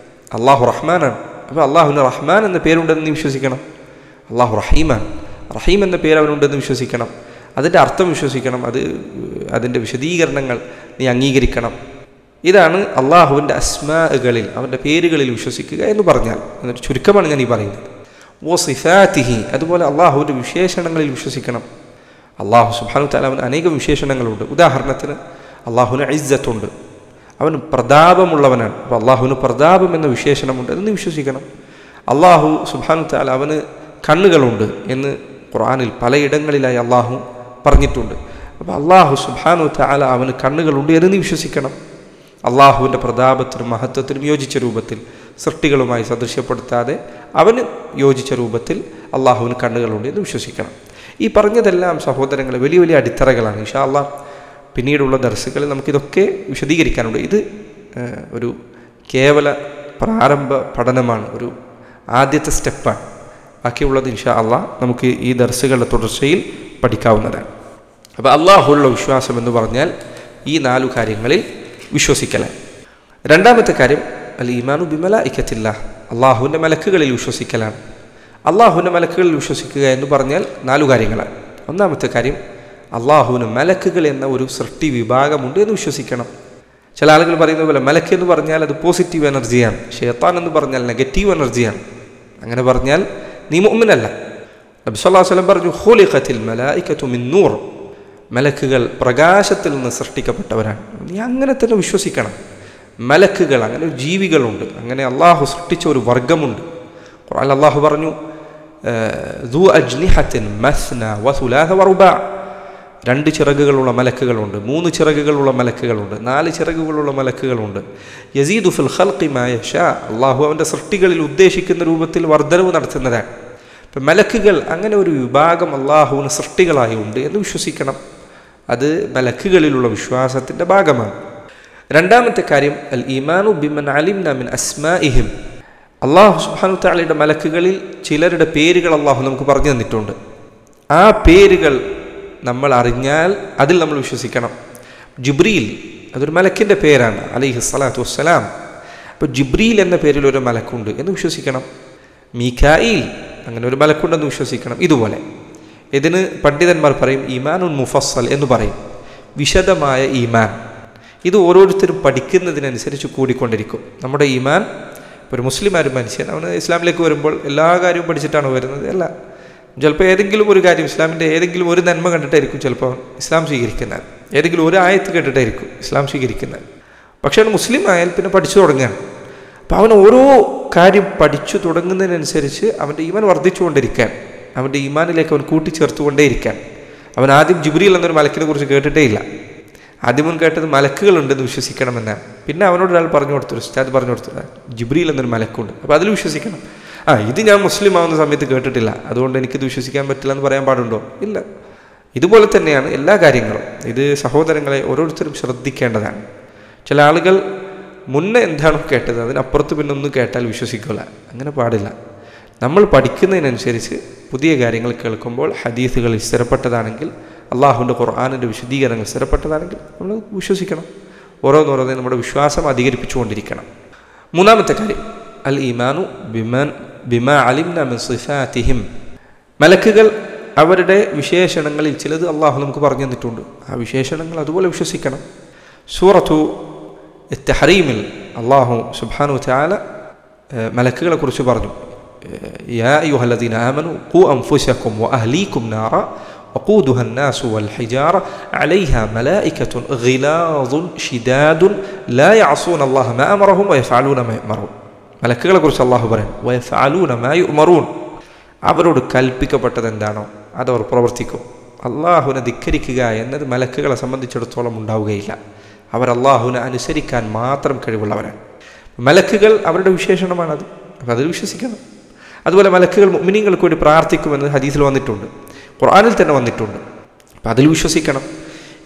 അള്ളാഹു റഹ്മാനാണ്, അപ്പോൾ അള്ളാഹുവിന് റഹ്മാൻ എന്ന പേരുണ്ടെന്ന് നീ വിശ്വസിക്കണം. അള്ളാഹു റഹീമാണ്, റഹീം എന്ന പേര് അവനുണ്ടെന്ന് വിശ്വസിക്കണം. അതിൻ്റെ അർത്ഥം വിശ്വസിക്കണം. അതിൻ്റെ വിശദീകരണങ്ങൾ നീ അംഗീകരിക്കണം. ഇതാണ് അള്ളാഹുവിൻ്റെ അസ്മാകളിൽ, അവൻ്റെ പേരുകളിൽ വിശ്വസിക്കുക എന്ന് പറഞ്ഞാൽ. എന്നൊരു ചുരുക്കമാണ് ഞാൻ ഈ പറയുന്നത്. വസിഫാത്തിഹി, അതുപോലെ അള്ളാഹുവിൻ്റെ വിശേഷണങ്ങളിൽ വിശ്വസിക്കണം. അള്ളാഹു സുബ്ഹാനഹു വ തആല അവന് അനേകം വിശേഷണങ്ങളുണ്ട്. ഉദാഹരണത്തിന് അള്ളാഹുവിന് ഇസ്സത്തുണ്ട്, അവന് പ്രതാപമുള്ളവനാണ്. അപ്പോൾ അള്ളാഹുവിന് പ്രതാപം എന്ന വിശേഷണമുണ്ട് എന്ന് വിശ്വസിക്കണം. അള്ളാഹു സുബ്ഹാനഹു വ തആല അവന് കണ്ണുകളുണ്ട് എന്ന് ഖുർആനിൽ പലയിടങ്ങളിലായി അള്ളാഹു പറഞ്ഞിട്ടുണ്ട്. അപ്പോൾ അള്ളാഹു സുബ്ഹാനഹു വ തആല അവന് കണ്ണുകളുണ്ട് എന്ന് നീ വിശ്വസിക്കണം. അള്ളാഹുവിൻ്റെ പ്രതാപത്തിനും മഹത്വത്തിനും യോജിച്ച രൂപത്തിൽ, സൃഷ്ടികളുമായി സദൃശ്യപ്പെടുത്താതെ അവന് യോജിച്ച രൂപത്തിൽ അള്ളാഹുവിന് കണ്ണുകളുണ്ട് എന്ന് വിശ്വസിക്കണം. ഈ പറഞ്ഞതെല്ലാം സഹോദരങ്ങളെ വലിയ വലിയ അടിത്തറകളാണ്. ഇൻഷാ അല്ലാഹ് പിന്നീടുള്ള ദർസുകളിൽ നമുക്കിതൊക്കെ വിശദീകരിക്കാനുണ്ട്. ഇത് ഒരു കേവല പ്രാരംഭ പഠനമാണ്, ഒരു ആദ്യത്തെ സ്റ്റെപ്പാണ്. ബാക്കിയുള്ളത് ഇൻഷാ അല്ലാഹ് നമുക്ക് ഈ ദർസുകളുടെ തുടർച്ചയിൽ പഠിക്കാവുന്നതാണ്. അപ്പോൾ അള്ളാഹുള്ള വിശ്വാസം എന്ന് പറഞ്ഞാൽ ഈ 4 കാര്യങ്ങളിൽ വിശ്വസിക്കലാണ്. രണ്ടാമത്തെ കാര്യം അൽ ഈമാനു ബി മലായികത്തില്ലാഹ്, അള്ളാഹുവിൻ്റെ മലക്കുകളിൽ വിശ്വസിക്കലാണ്. അള്ളാഹുവിൻ്റെ മലക്കുകളിൽ വിശ്വസിക്കുക എന്ന് പറഞ്ഞാൽ 4 കാര്യങ്ങളാണ്. ഒന്നാമത്തെ കാര്യം അള്ളാഹുവിന് മലക്കുകൾ എന്ന ഒരു സൃഷ്ടി വിഭാഗമുണ്ട് എന്ന് വിശ്വസിക്കണം. ചില ആളുകൾ പറയുന്ന പോലെ മലക്ക് എന്ന് പറഞ്ഞാൽ അത് പോസിറ്റീവ് എനർജിയാണ്, ശൈത്താൻ എന്ന് പറഞ്ഞാൽ നെഗറ്റീവ് എനർജിയാണ്. അങ്ങനെ പറഞ്ഞാൽ നീ മുഅ്മിനല്ല. നബി സല്ലല്ലാഹു അലൈഹി വസല്ലം പറഞ്ഞു ഖുലിഖത്തിൽ മലായികതു മിൻ നൂർ, മലക്കുകൾ പ്രകാശത്തിൽ നിന്ന് സൃഷ്ടിക്കപ്പെട്ടവരാണ്. നീ അങ്ങനെ തന്നെ വിശ്വസിക്കണം. മലക്കുകൾ, അങ്ങനെ ജീവികളുണ്ട്, അങ്ങനെ അള്ളാഹു സൃഷ്ടിച്ച ഒരു വർഗമുണ്ട്. ഖുർആനിൽ അള്ളാഹു പറഞ്ഞു ദു അജ്നിഹത്തിൻ മസ്ന വസുലാസ വറുബാ, 2 ചിറകുകളുള്ള മലക്കുകളുണ്ട്, 3 ചിറകുകളുള്ള മലക്കുകളുണ്ട്, 4 ചിറകുകളുള്ള മലക്കുകളുണ്ട്. യസീദു ഫിൽ ഖൽഖി മാ യശാ, അള്ളാഹു അവൻ്റെ സൃഷ്ടികളിൽ ഉദ്ദേശിക്കുന്ന രൂപത്തിൽ വർദ്ധനവ് നടത്തുന്നതാണ്. ഇപ്പം മലക്കുകൾ അങ്ങനെ ഒരു വിഭാഗം അള്ളാഹുവിന് സൃഷ്ടികളായി ഉണ്ട് എന്ന് വിശ്വസിക്കണം. അത് മലക്കുകളിലുള്ള വിശ്വാസത്തിൻ്റെ ഭാഗമാണ്. രണ്ടാമത്തെ കാര്യം അൽ ഈമാനു ബിമൻ അലിംന മിൻ അസ്മാഇഹിം, അള്ളാഹു സുബ്ഹാനഹു വ തആലയുടെ മലക്കുകളിൽ ചിലരുടെ പേരുകൾ അള്ളാഹു നമുക്ക് പറഞ്ഞു തന്നിട്ടുണ്ട്. ആ പേരുകൾ നമ്മൾ അറിഞ്ഞാൽ അതിൽ നമ്മൾ വിശ്വസിക്കണം. ജിബ്രീൽ അതൊരു മലക്കിൻ്റെ പേരാണ്, അലൈഹി സ്വലാത്തു വസ്സലാം. അപ്പോൾ ജിബ്രീൽ എന്ന പേരിൽ ഒരു മലക്കുണ്ട് എന്ന് വിശ്വസിക്കണം. മീകായിൽ അങ്ങനെ ഒരു മലക്കുണ്ടെന്ന് വിശ്വസിക്കണം. ഇതുപോലെ ഇതിന് പണ്ഡിതന്മാർ പറയും ഈമാനുൻ മുഫസ്സൽ എന്ന് പറയും, വിശദമായ ഈമാൻ. ഇത് ഓരോരുത്തരും പഠിക്കുന്നതിനനുസരിച്ച് കൂടിക്കൊണ്ടിരിക്കും. നമ്മുടെ ഈമാൻ, ഒരു മുസ്ലിം മനുഷ്യൻ അവന് ഇസ്ലാമിലേക്ക് വരുമ്പോൾ എല്ലാ കാര്യവും പഠിച്ചിട്ടാണ് വരുന്നത് അല്ല. ചിലപ്പോൾ ഏതെങ്കിലും ഒരു കാര്യം, ഇസ്ലാമിൻ്റെ ഏതെങ്കിലും ഒരു നന്മ കണ്ടിട്ടായിരിക്കും ചിലപ്പോൾ ഇസ്ലാം സ്വീകരിക്കുന്നത്, ഏതെങ്കിലും ഒരു ആയത്ത് കേട്ടിട്ടായിരിക്കും ഇസ്ലാം സ്വീകരിക്കുന്നത്. പക്ഷേ അവൻ മുസ്ലിം ആയാൽ പിന്നെ പഠിച്ചു തുടങ്ങുകയാണ്. അപ്പോൾ അവൻ ഓരോ കാര്യം പഠിച്ചു തുടങ്ങുന്നതിനനുസരിച്ച് അവൻ്റെ ഈമാൻ വർദ്ധിച്ചുകൊണ്ടിരിക്കാൻ, അവൻ്റെ ഈമാനിലേക്ക് അവൻ കൂട്ടിച്ചേർത്തുകൊണ്ടേയിരിക്കാൻ. അവൻ ആദ്യം ജിബ്രീൽ എന്നൊരു മലക്കിനെ കുറിച്ച് കേട്ടിട്ടേ ഇല്ല. ആദ്യം അവൻ കേട്ടത് മലക്കുകളുണ്ടെന്ന് വിശ്വസിക്കണമെന്നാണ്. പിന്നെ അവനോട് ഒരാൾ പറഞ്ഞു കൊടുത്തു, ഉസ്താദ് പറഞ്ഞു കൊടുത്തു, ജിബ്രീൽ എന്നൊരു മലക്കുണ്ട്, അപ്പോൾ അതിൽ വിശ്വസിക്കണം. ഇത് ഞാൻ മുസ്ലിം ആവുന്ന സമയത്ത് കേട്ടിട്ടില്ല, അതുകൊണ്ട് എനിക്കിത് വിശ്വസിക്കാൻ പറ്റില്ല എന്ന് പറയാൻ പാടുണ്ടോ? ഇല്ല. ഇതുപോലെ തന്നെയാണ് എല്ലാ കാര്യങ്ങളും. ഇത് സഹോദരങ്ങളെ ഓരോരുത്തരും ശ്രദ്ധിക്കേണ്ടതാണ്. ചില ആളുകൾ മുന്നേ എന്താണോ കേട്ടത് അതിനപ്പുറത്ത് പിന്നെ ഒന്ന് കേട്ടാൽ വിശ്വസിക്കില്ല. അങ്ങനെ പാടില്ല. നമ്മൾ പഠിക്കുന്നതിനനുസരിച്ച് പുതിയ കാര്യങ്ങൾ കേൾക്കുമ്പോൾ ഹദീസുകളിൽ സ്ഥിരപ്പെട്ടതാണെങ്കിൽ, അള്ളാഹുവിൻ്റെ ഖുർആനിൻ്റെ വിശദീകരണങ്ങൾ സ്ഥിരപ്പെട്ടതാണെങ്കിൽ നമ്മൾ വിശ്വസിക്കണം. ഓരോന്നോരോന്നേ നമ്മുടെ വിശ്വാസം അധികരിപ്പിച്ചുകൊണ്ടിരിക്കണം. മൂന്നാമത്തെ കാര്യം അൽ ഈമാനു ബിമാ അലിംന മിൻ സിഫാതിഹിം. മലക്കുകൾ അവരുടെ വിശേഷണങ്ങളിൽ ചിലത് അള്ളാഹു നമുക്ക് പറഞ്ഞു തന്നിട്ടുണ്ട്. ആ വിശേഷണങ്ങൾ അതുപോലെ വിശ്വസിക്കണം. സൂറത്തു തഹ്രീമിൽ അള്ളാഹു സുബ്ഹാനഹു വതആല മലക്കുകളെ കുറിച്ച് പറഞ്ഞു, യാ അയ്യുഹല്ലദീന ആമനു ഖൂ അൻഫുസകും വഅഹ്ലീകും നാറ വഖൂദുഹാ الناس والحجارة عليها ملائكة غلاظ شداد لا يعصون الله ما أمرهم ويفعلون ما يؤمرون. മലക്കുകളെ കുറിച്ച് അള്ളാഹു പറയും, വയഫഅലൂന മാ യുഅ്മറൂൻ. അവരോട് കൽപ്പിക്കപ്പെട്ടത് എന്താണോ അതവർ പ്രവർത്തിക്കും. അള്ളാഹുവിനെ ധിക്കരിക്കുക എന്നത് മലക്കുകളെ സംബന്ധിച്ചിടത്തോളം ഉണ്ടാവുകയില്ല. അവർ അള്ളാഹുവിനെ അനുസരിക്കാൻ മാത്രം കഴിവുള്ളവരാണ്. മലക്കുകൾ അവരുടെ വിശേഷണമാണത്, അപ്പം അതിൽ വിശ്വസിക്കണം. അതുപോലെ മലക്കുകൾ മുഅ്മിനീങ്ങൾക്ക് വേണ്ടി പ്രാർത്ഥിക്കുമെന്ന് ഹദീസിൽ വന്നിട്ടുണ്ട്, ഖുർആനിൽ തന്നെ വന്നിട്ടുണ്ട്. അപ്പം അതിൽ വിശ്വസിക്കണം.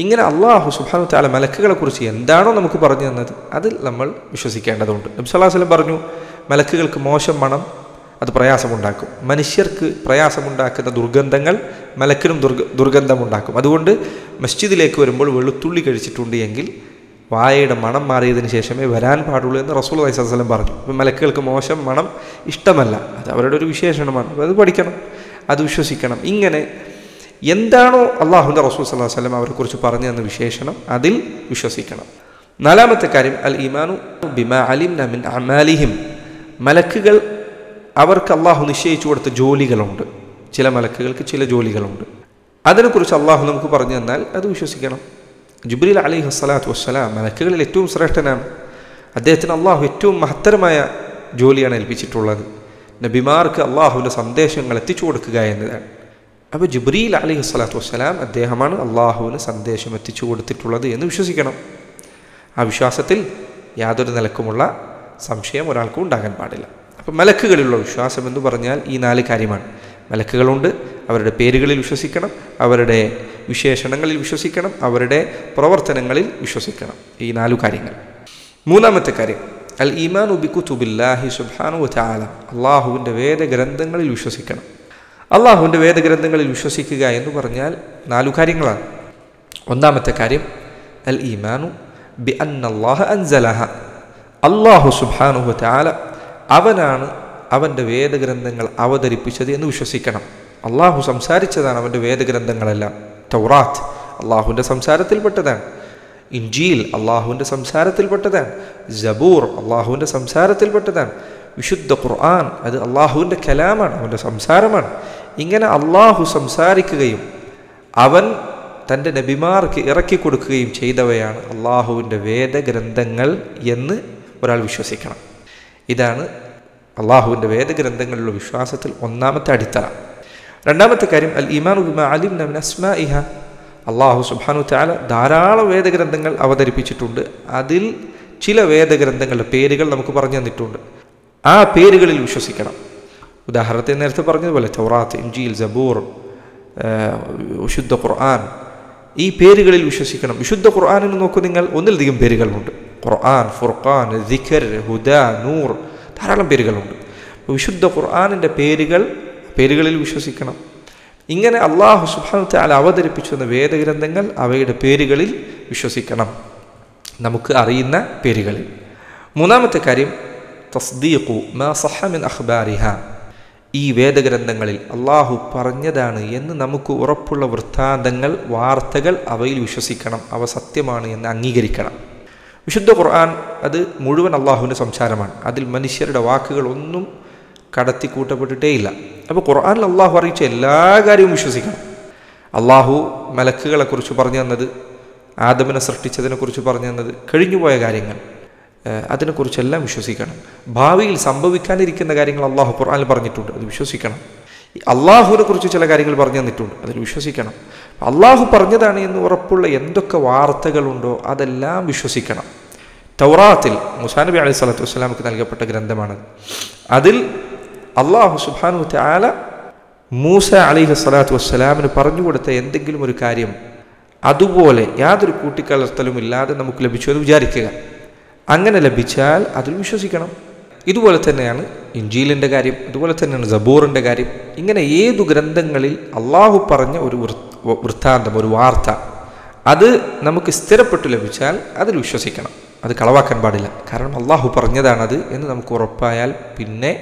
ഇങ്ങനെ അള്ളാഹു സുബ്ഹാനഹു വ തആല മലക്കുകളെ കുറിച്ച് എന്താണോ നമുക്ക് പറഞ്ഞു തന്നത് അതിൽ നമ്മൾ വിശ്വസിക്കേണ്ടതുണ്ട്. നബി സല്ലല്ലാഹു അലൈഹി വസല്ലം പറഞ്ഞു, മലക്കുകൾക്ക് മോശം മണം അത് പ്രയാസമുണ്ടാക്കും. മനുഷ്യർക്ക് പ്രയാസമുണ്ടാക്കുന്ന ദുർഗന്ധങ്ങൾ മലക്കിനും ദുർഗന്ധമുണ്ടാക്കും. അതുകൊണ്ട് മസ്ജിദിലേക്ക് വരുമ്പോൾ വെളുത്തുള്ളി കഴിച്ചിട്ടുണ്ട് എങ്കിൽ വായയുടെ മണം മാറിയതിന് ശേഷമേ വരാൻ പാടുള്ളൂ എന്ന് റസൂലുള്ളാഹി സ്വല്ലല്ലാഹു അലൈഹി വസല്ലം പറഞ്ഞു. അപ്പം മലക്കുകൾക്ക് മോശം മണം ഇഷ്ടമല്ല, അത് അവരുടെ ഒരു വിശേഷണമാണ്. അത് പഠിക്കണം, അത് വിശ്വസിക്കണം. ഇങ്ങനെ എന്താണോ അള്ളാഹുവിൻ്റെ റസൂൽ സ്വല്ലല്ലാഹു അലൈഹി വസല്ലം അവരെക്കുറിച്ച് പറഞ്ഞു തന്ന വിശേഷണം അതിൽ വിശ്വസിക്കണം. നാലാമത്തെ കാര്യം അൽ ഈമാനു ബിമാ അലിംന മിൻ അമാലിഹിം. മലക്കുകൾ അവർക്ക് അള്ളാഹു നിശ്ചയിച്ചു കൊടുത്ത ജോലികളുണ്ട്. ചില മലക്കുകൾക്ക് ചില ജോലികളുണ്ട്. അതിനെക്കുറിച്ച് അള്ളാഹു നമുക്ക് പറഞ്ഞു തന്നാൽ അത് വിശ്വസിക്കണം. ജിബ്രീൽ അലൈഹി സ്വലാത്തു വസ്സലാം മലക്കുകളിൽ ഏറ്റവും ശ്രേഷ്ഠനാണ്. അദ്ദേഹത്തിന് അള്ളാഹു ഏറ്റവും മഹത്തരമായ ജോലിയാണ് ഏൽപ്പിച്ചിട്ടുള്ളത്. നബിമാർക്ക് അള്ളാഹുവിൻ്റെ സന്ദേശങ്ങൾ എത്തിച്ചു കൊടുക്കുക എന്നതാണ്. അപ്പോൾ ജിബ്രീൽ അലൈഹി സ്വലാത്തു വസ്സലാം അദ്ദേഹമാണ് അള്ളാഹുവിന് സന്ദേശം എത്തിച്ചു കൊടുത്തിട്ടുള്ളത് എന്ന് വിശ്വസിക്കണം. ആ വിശ്വാസത്തിൽ യാതൊരു നിലക്കുമുള്ള സംശയം ഒരാൾക്കും ഉണ്ടാകാൻ പാടില്ല. അപ്പം മലക്കുകളിലുള്ള വിശ്വാസം എന്ന് പറഞ്ഞാൽ ഈ 4 കാര്യമാണ്. മലക്കുകളുണ്ട്, അവരുടെ പേരുകളിൽ വിശ്വസിക്കണം, അവരുടെ വിശേഷണങ്ങളിൽ വിശ്വസിക്കണം, അവരുടെ പ്രവർത്തനങ്ങളിൽ വിശ്വസിക്കണം. ഈ 4 കാര്യങ്ങൾ. മൂന്നാമത്തെ കാര്യം അൽ ഈമാനു ബികുതുബില്ലാഹി സുബ്ഹാനഹു വ തആല. അള്ളാഹുവിൻ്റെ വേദഗ്രന്ഥങ്ങളിൽ വിശ്വസിക്കണം. അള്ളാഹുവിൻ്റെ വേദഗ്രന്ഥങ്ങളിൽ വിശ്വസിക്കുക എന്ന് പറഞ്ഞാൽ 4 കാര്യങ്ങളാണ്. ഒന്നാമത്തെ കാര്യം അൽ ഈമാനു ബി അന്നല്ലാഹ അൻസലഹ. അള്ളാഹു സുബ്ഹാനഹു വ തആല അവനാണ് അവൻ്റെ വേദഗ്രന്ഥങ്ങൾ അവതരിപ്പിച്ചത് എന്ന് വിശ്വസിക്കണം. അള്ളാഹു സംസാരിച്ചതാണ് അവൻ്റെ വേദഗ്രന്ഥങ്ങളെല്ലാം. തൗറാത്ത് അള്ളാഹുവിൻ്റെ സംസാരത്തിൽപ്പെട്ടതാണ്. ഇൻജീൽ അള്ളാഹുവിൻ്റെ സംസാരത്തിൽപ്പെട്ടതാണ്. സബൂർ അള്ളാഹുവിൻ്റെ സംസാരത്തിൽപ്പെട്ടതാണ്. വിശുദ്ധ ഖുർആൻ അത് അള്ളാഹുവിൻ്റെ കലാമാണ്, അവൻ്റെ സംസാരമാണ്. ഇങ്ങനെ അള്ളാഹു സംസാരിക്കുകയും അവൻ തൻ്റെ നബിമാർക്ക് ഇറക്കി കൊടുക്കുകയും ചെയ്തവയാണ് അള്ളാഹുവിൻ്റെ വേദഗ്രന്ഥങ്ങൾ എന്ന് ഒരാൾ വിശ്വസിക്കണം. ഇതാണ് അള്ളാഹുവിൻ്റെ വേദഗ്രന്ഥങ്ങളിലുള്ള വിശ്വാസത്തിൽ ഒന്നാമത്തെ അടിത്തറ. രണ്ടാമത്തെ കാര്യം അൽ ഈമാനു ബിമാ അലിംന മിൻ അസ്മാഇഹ. അള്ളാഹു സുബ്ഹാനഹു വ തആല ധാരാളം വേദഗ്രന്ഥങ്ങൾ അവതരിപ്പിച്ചിട്ടുണ്ട്. അതിൽ ചില വേദഗ്രന്ഥങ്ങളുടെ പേരുകൾ നമുക്ക് പറഞ്ഞു തന്നിട്ടുണ്ട്. ആ പേരുകളിൽ വിശ്വസിക്കണം. ഉദാഹരണത്തിന് നേരത്തെ പറഞ്ഞതുപോലെ തൗറാത്ത്, ഇൻജീൽ, സബൂർ, വിശുദ്ധ ഖുർആൻ, ഈ പേരുകളിൽ വിശ്വസിക്കണം. വിശുദ്ധ ഖുർആനിന് നോക്കൂ നിങ്ങൾ, ഒന്നിലധികം പേരുകളുണ്ട്. ഖുർആൻ, ഫുർഖാൻ, ദിക്ർ, ഹുദ, നൂർ, ധാരാളം പേരുകളുണ്ട്. വിശുദ്ധ ഖുർആനിൻ്റെ പേരുകളിൽ വിശ്വസിക്കണം. ഇങ്ങനെ അള്ളാഹു സുബ്ഹാനഹു വ തആല അവതരിപ്പിച്ചു വന്ന വേദഗ്രന്ഥങ്ങൾ അവയുടെ പേരുകളിൽ വിശ്വസിക്കണം. നമുക്ക് അറിയുന്ന പേരുകളിൽ. മൂന്നാമത്തെ കാര്യം തസ്ദീഖു മാ സഹ മിൻ അഖ്ബാരിഹ, ഈ വേദഗ്രന്ഥങ്ങളിൽ അള്ളാഹു പറഞ്ഞതാണ് എന്ന് നമുക്ക് ഉറപ്പുള്ള വൃത്താന്തങ്ങൾ, വാർത്തകൾ, അവയിൽ വിശ്വസിക്കണം, അവ സത്യമാണ് എന്ന് അംഗീകരിക്കണം. വിശുദ്ധ ഖുർആൻ അത് മുഴുവൻ അള്ളാഹുവിൻ്റെ സംസാരമാണ്. അതിൽ മനുഷ്യരുടെ വാക്കുകളൊന്നും കടത്തിക്കൂട്ടപ്പെട്ടിട്ടേയില്ല. അപ്പോൾ ഖുർആനിൽ അള്ളാഹു അറിയിച്ച എല്ലാ കാര്യവും വിശ്വസിക്കണം. അള്ളാഹു മലക്കുകളെക്കുറിച്ച് പറഞ്ഞു തന്നത്, ആദമിനെ സൃഷ്ടിച്ചതിനെക്കുറിച്ച് പറഞ്ഞു തന്നത്, കഴിഞ്ഞുപോയ കാര്യങ്ങൾ, അതിനെക്കുറിച്ചെല്ലാം വിശ്വസിക്കണം. ഭാവിയിൽ സംഭവിക്കാനിരിക്കുന്ന കാര്യങ്ങൾ അള്ളാഹു ഖുർആനിൽ പറഞ്ഞിട്ടുണ്ട്, അത് വിശ്വസിക്കണം. അള്ളാഹുവിനെ കുറിച്ച് ചില കാര്യങ്ങൾ പറഞ്ഞു തന്നിട്ടുണ്ട്, അതിൽ വിശ്വസിക്കണം. അള്ളാഹു പറഞ്ഞതാണ് എന്ന് ഉറപ്പുള്ള എന്തൊക്കെ വാർത്തകളുണ്ടോ അതെല്ലാം വിശ്വസിക്കണം. തൗറാത്തിൽ മൂസാ നബി അലൈഹി സ്വലാത്തു വസ്സലാമക്ക് നൽകപ്പെട്ട ഗ്രന്ഥമാണ്. അതിൽ അള്ളാഹു സുബ്ഹാനഹു വ തആല മൂസ അലൈഹി സ്വലാത്തു വസ്സലാമിന് പറഞ്ഞു കൊടുത്ത എന്തെങ്കിലും ഒരു കാര്യം അതുപോലെ യാതൊരു കൂട്ടിക്കലർത്തലും ഇല്ലാതെ നമുക്ക് ലഭിച്ചു എന്ന് വിചാരിക്കുക. അങ്ങനെ ലഭിച്ചാൽ അതിൽ വിശ്വസിക്കണം. ഇതുപോലെ തന്നെയാണ് ഇൻജീലിൻ്റെ കാര്യം, ഇതുപോലെ തന്നെയാണ് സബൂറിൻ്റെ കാര്യം. ഇങ്ങനെ ഏതു ഗ്രന്ഥങ്ങളിൽ അള്ളാഹു പറഞ്ഞ ഒരു വൃത്താന്തം, ഒരു വാർത്ത, അത് നമുക്ക് സ്ഥിരപ്പെട്ടു ലഭിച്ചാൽ അതിൽ വിശ്വസിക്കണം. അത് കളവാക്കാൻ പാടില്ല. കാരണം അള്ളാഹു പറഞ്ഞതാണത് എന്ന് നമുക്ക് ഉറപ്പായാൽ പിന്നെ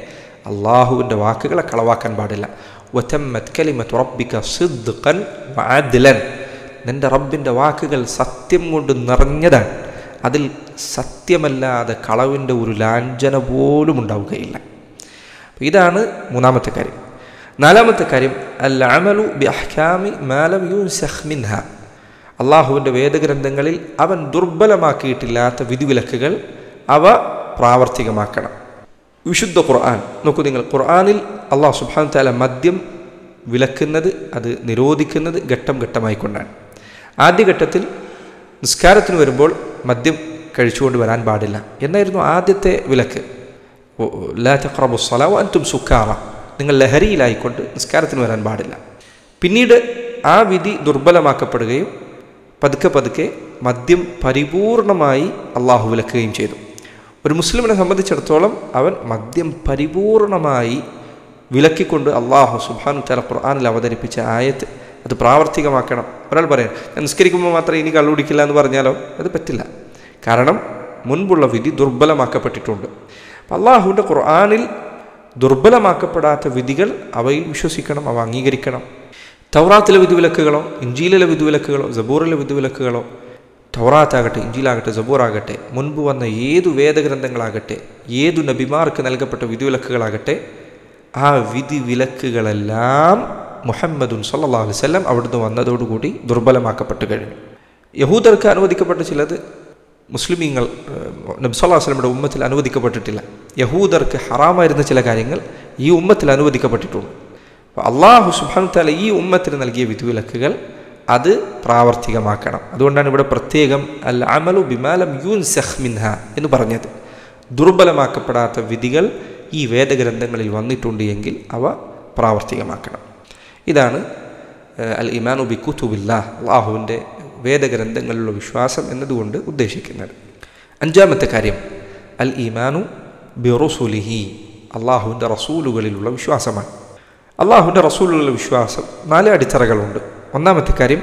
അള്ളാഹുവിൻ്റെ വാക്കുകളെ കളവാക്കാൻ പാടില്ല. വതമ്മത് കലിമതു റബ്ബിക സിദ്ഖൻ വഅദ്ലൻ, നിൻ്റെ റബ്ബിൻ്റെ വാക്കുകൾ സത്യം കൊണ്ട് നിറഞ്ഞതാണ്, അതിൽ സത്യമല്ലാതെ കളവിൻ്റെ ഒരു ലാഞ്ചന പോലും ഉണ്ടാവുകയില്ല. ഇതാണ് മൂന്നാമത്തെ കാര്യം. നാലാമത്തെ കാര്യം അൽ അമലു ബി അഹ്കാമി മാ ലം യുൻസഖ് മിൻഹ, അള്ളാഹുവിൻ്റെ വേദഗ്രന്ഥങ്ങളിൽ അവൻ ദുർബലമാക്കിയിട്ടില്ലാത്ത വിധിവിലക്കുകൾ അവ പ്രാവർത്തികമാക്കണം. വിശുദ്ധ ഖുർആൻ നോക്കൂ നിങ്ങൾ, ഖുർആനിൽ അള്ളാഹു സുബ്ഹാനഹു തആല മദ്യം വിലക്കുന്നത്, അത് നിരോധിക്കുന്നത് ഘട്ടം ഘട്ടമായിക്കൊണ്ടാണ്. ആദ്യഘട്ടത്തിൽ നിസ്കാരത്തിന് വരുമ്പോൾ മദ്യം കഴിച്ചുകൊണ്ട് വരാൻ പാടില്ല എന്നായിരുന്നു ആദ്യത്തെ വിലക്ക്. ലാ തഖ്റബു സ്സലാ വഅൻതും സുക്കാറ, നിങ്ങൾ ലഹരിയിലായിക്കൊണ്ട് നിസ്കാരത്തിന് വരാൻ പാടില്ല. പിന്നീട് ആ വിധി ദുർബലമാക്കപ്പെടുകയും പതുക്കെ പതുക്കെ മദ്യം പരിപൂർണമായി അള്ളാഹു വിലക്കുകയും ചെയ്തു. ഒരു മുസ്ലിമിനെ സംബന്ധിച്ചിടത്തോളം അവൻ മദ്യം പരിപൂർണമായി വിലക്കിക്കൊണ്ട് അള്ളാഹു സുബ്ഹാനഹു തആല ഖുർആനിൽ അവതരിപ്പിച്ച ആയത്ത് അത് പ്രാവർത്തികമാക്കണം. ഒരാൾ പറയാം ഞാൻ നിസ്കരിക്കുമ്പോൾ മാത്രമേ ഇനി കള്ളുടിക്കില്ല എന്ന് പറഞ്ഞാലോ അത് പറ്റില്ല. കാരണം മുൻപുള്ള വിധി ദുർബലമാക്കപ്പെട്ടിട്ടുണ്ട്. അള്ളാഹുവിൻ്റെ ഖുർആനിൽ ദുർബലമാക്കപ്പെടാത്ത വിധികൾ അവയിൽ വിശ്വസിക്കണം, അവ അംഗീകരിക്കണം. തൗറാത്തിലെ വിധിവിലക്കുകളോ ഇൻജീലിലെ വിധിവിലക്കുകളോ സബൂറിലെ വിധിവിലക്കുകളോ, തൗറാത്താകട്ടെ ഇൻജീലാകട്ടെ സബൂറാകട്ടെ, മുൻപ് വന്ന ഏതു വേദഗ്രന്ഥങ്ങളാകട്ടെ, ഏതു നബിമാർക്ക് നൽകപ്പെട്ട വിധിവിലക്കുകളാകട്ടെ, ആ വിധിവിലക്കുകളെല്ലാം മുഹമ്മദുൻ സല്ലല്ലാഹു അലൈഹി വസല്ലം അവിടുന്ന് വന്നതോടുകൂടി ദുർബലമാക്കപ്പെട്ട് കഴിഞ്ഞു. യഹൂദർക്ക് അനുവദിക്കപ്പെട്ട ചിലത് മുസ്ലിമീങ്ങൾ നബി സല്ലല്ലാഹു അലൈഹി വസല്ലമയുടെ ഉമ്മത്തിൽ അനുവദിക്കപ്പെട്ടിട്ടില്ല. യഹൂദർക്ക് ഹറാമായിരുന്ന ചില കാര്യങ്ങൾ ഈ ഉമ്മത്തിൽ അനുവദിക്കപ്പെട്ടിട്ടുണ്ട്. അള്ളാഹു സുബ്ഹാനഹു തആല ഈ ഉമ്മത്തിന് നൽകിയ വിധിവിലക്കുകൾ അത് പ്രാവർത്തികമാക്കണം. അതുകൊണ്ടാണ് ഇവിടെ പ്രത്യേകം അൽ അമലു ബിമാ ലം യുൻസഖ് മിൻഹ എന്ന് പറഞ്ഞത്. ദുർബലമാക്കപ്പെടാത്ത വിധികൾ ഈ വേദഗ്രന്ഥങ്ങളിൽ വന്നിട്ടുണ്ട് എങ്കിൽ അവ പ്രാവർത്തികമാക്കണം. ഇതാണ് അൽ ഈമാനു ബി കുതുബില്ലാഹ്, അള്ളാഹുവിൻ്റെ വേദഗ്രന്ഥങ്ങളിലുള്ള വിശ്വാസം എന്നതുകൊണ്ട് ഉദ്ദേശിക്കുന്നത്. അഞ്ചാമത്തെ കാര്യം അൽ ഈമാനു ബി റുസുലിഹി, അള്ളാഹുവിൻ്റെ റസൂലുകളിലുള്ള വിശ്വാസമാണ്. അള്ളാഹുവിൻ്റെ റസൂലുകളുടെ വിശ്വാസം 4 അടിത്തറകളുണ്ട്. ഒന്നാമത്തെ കാര്യം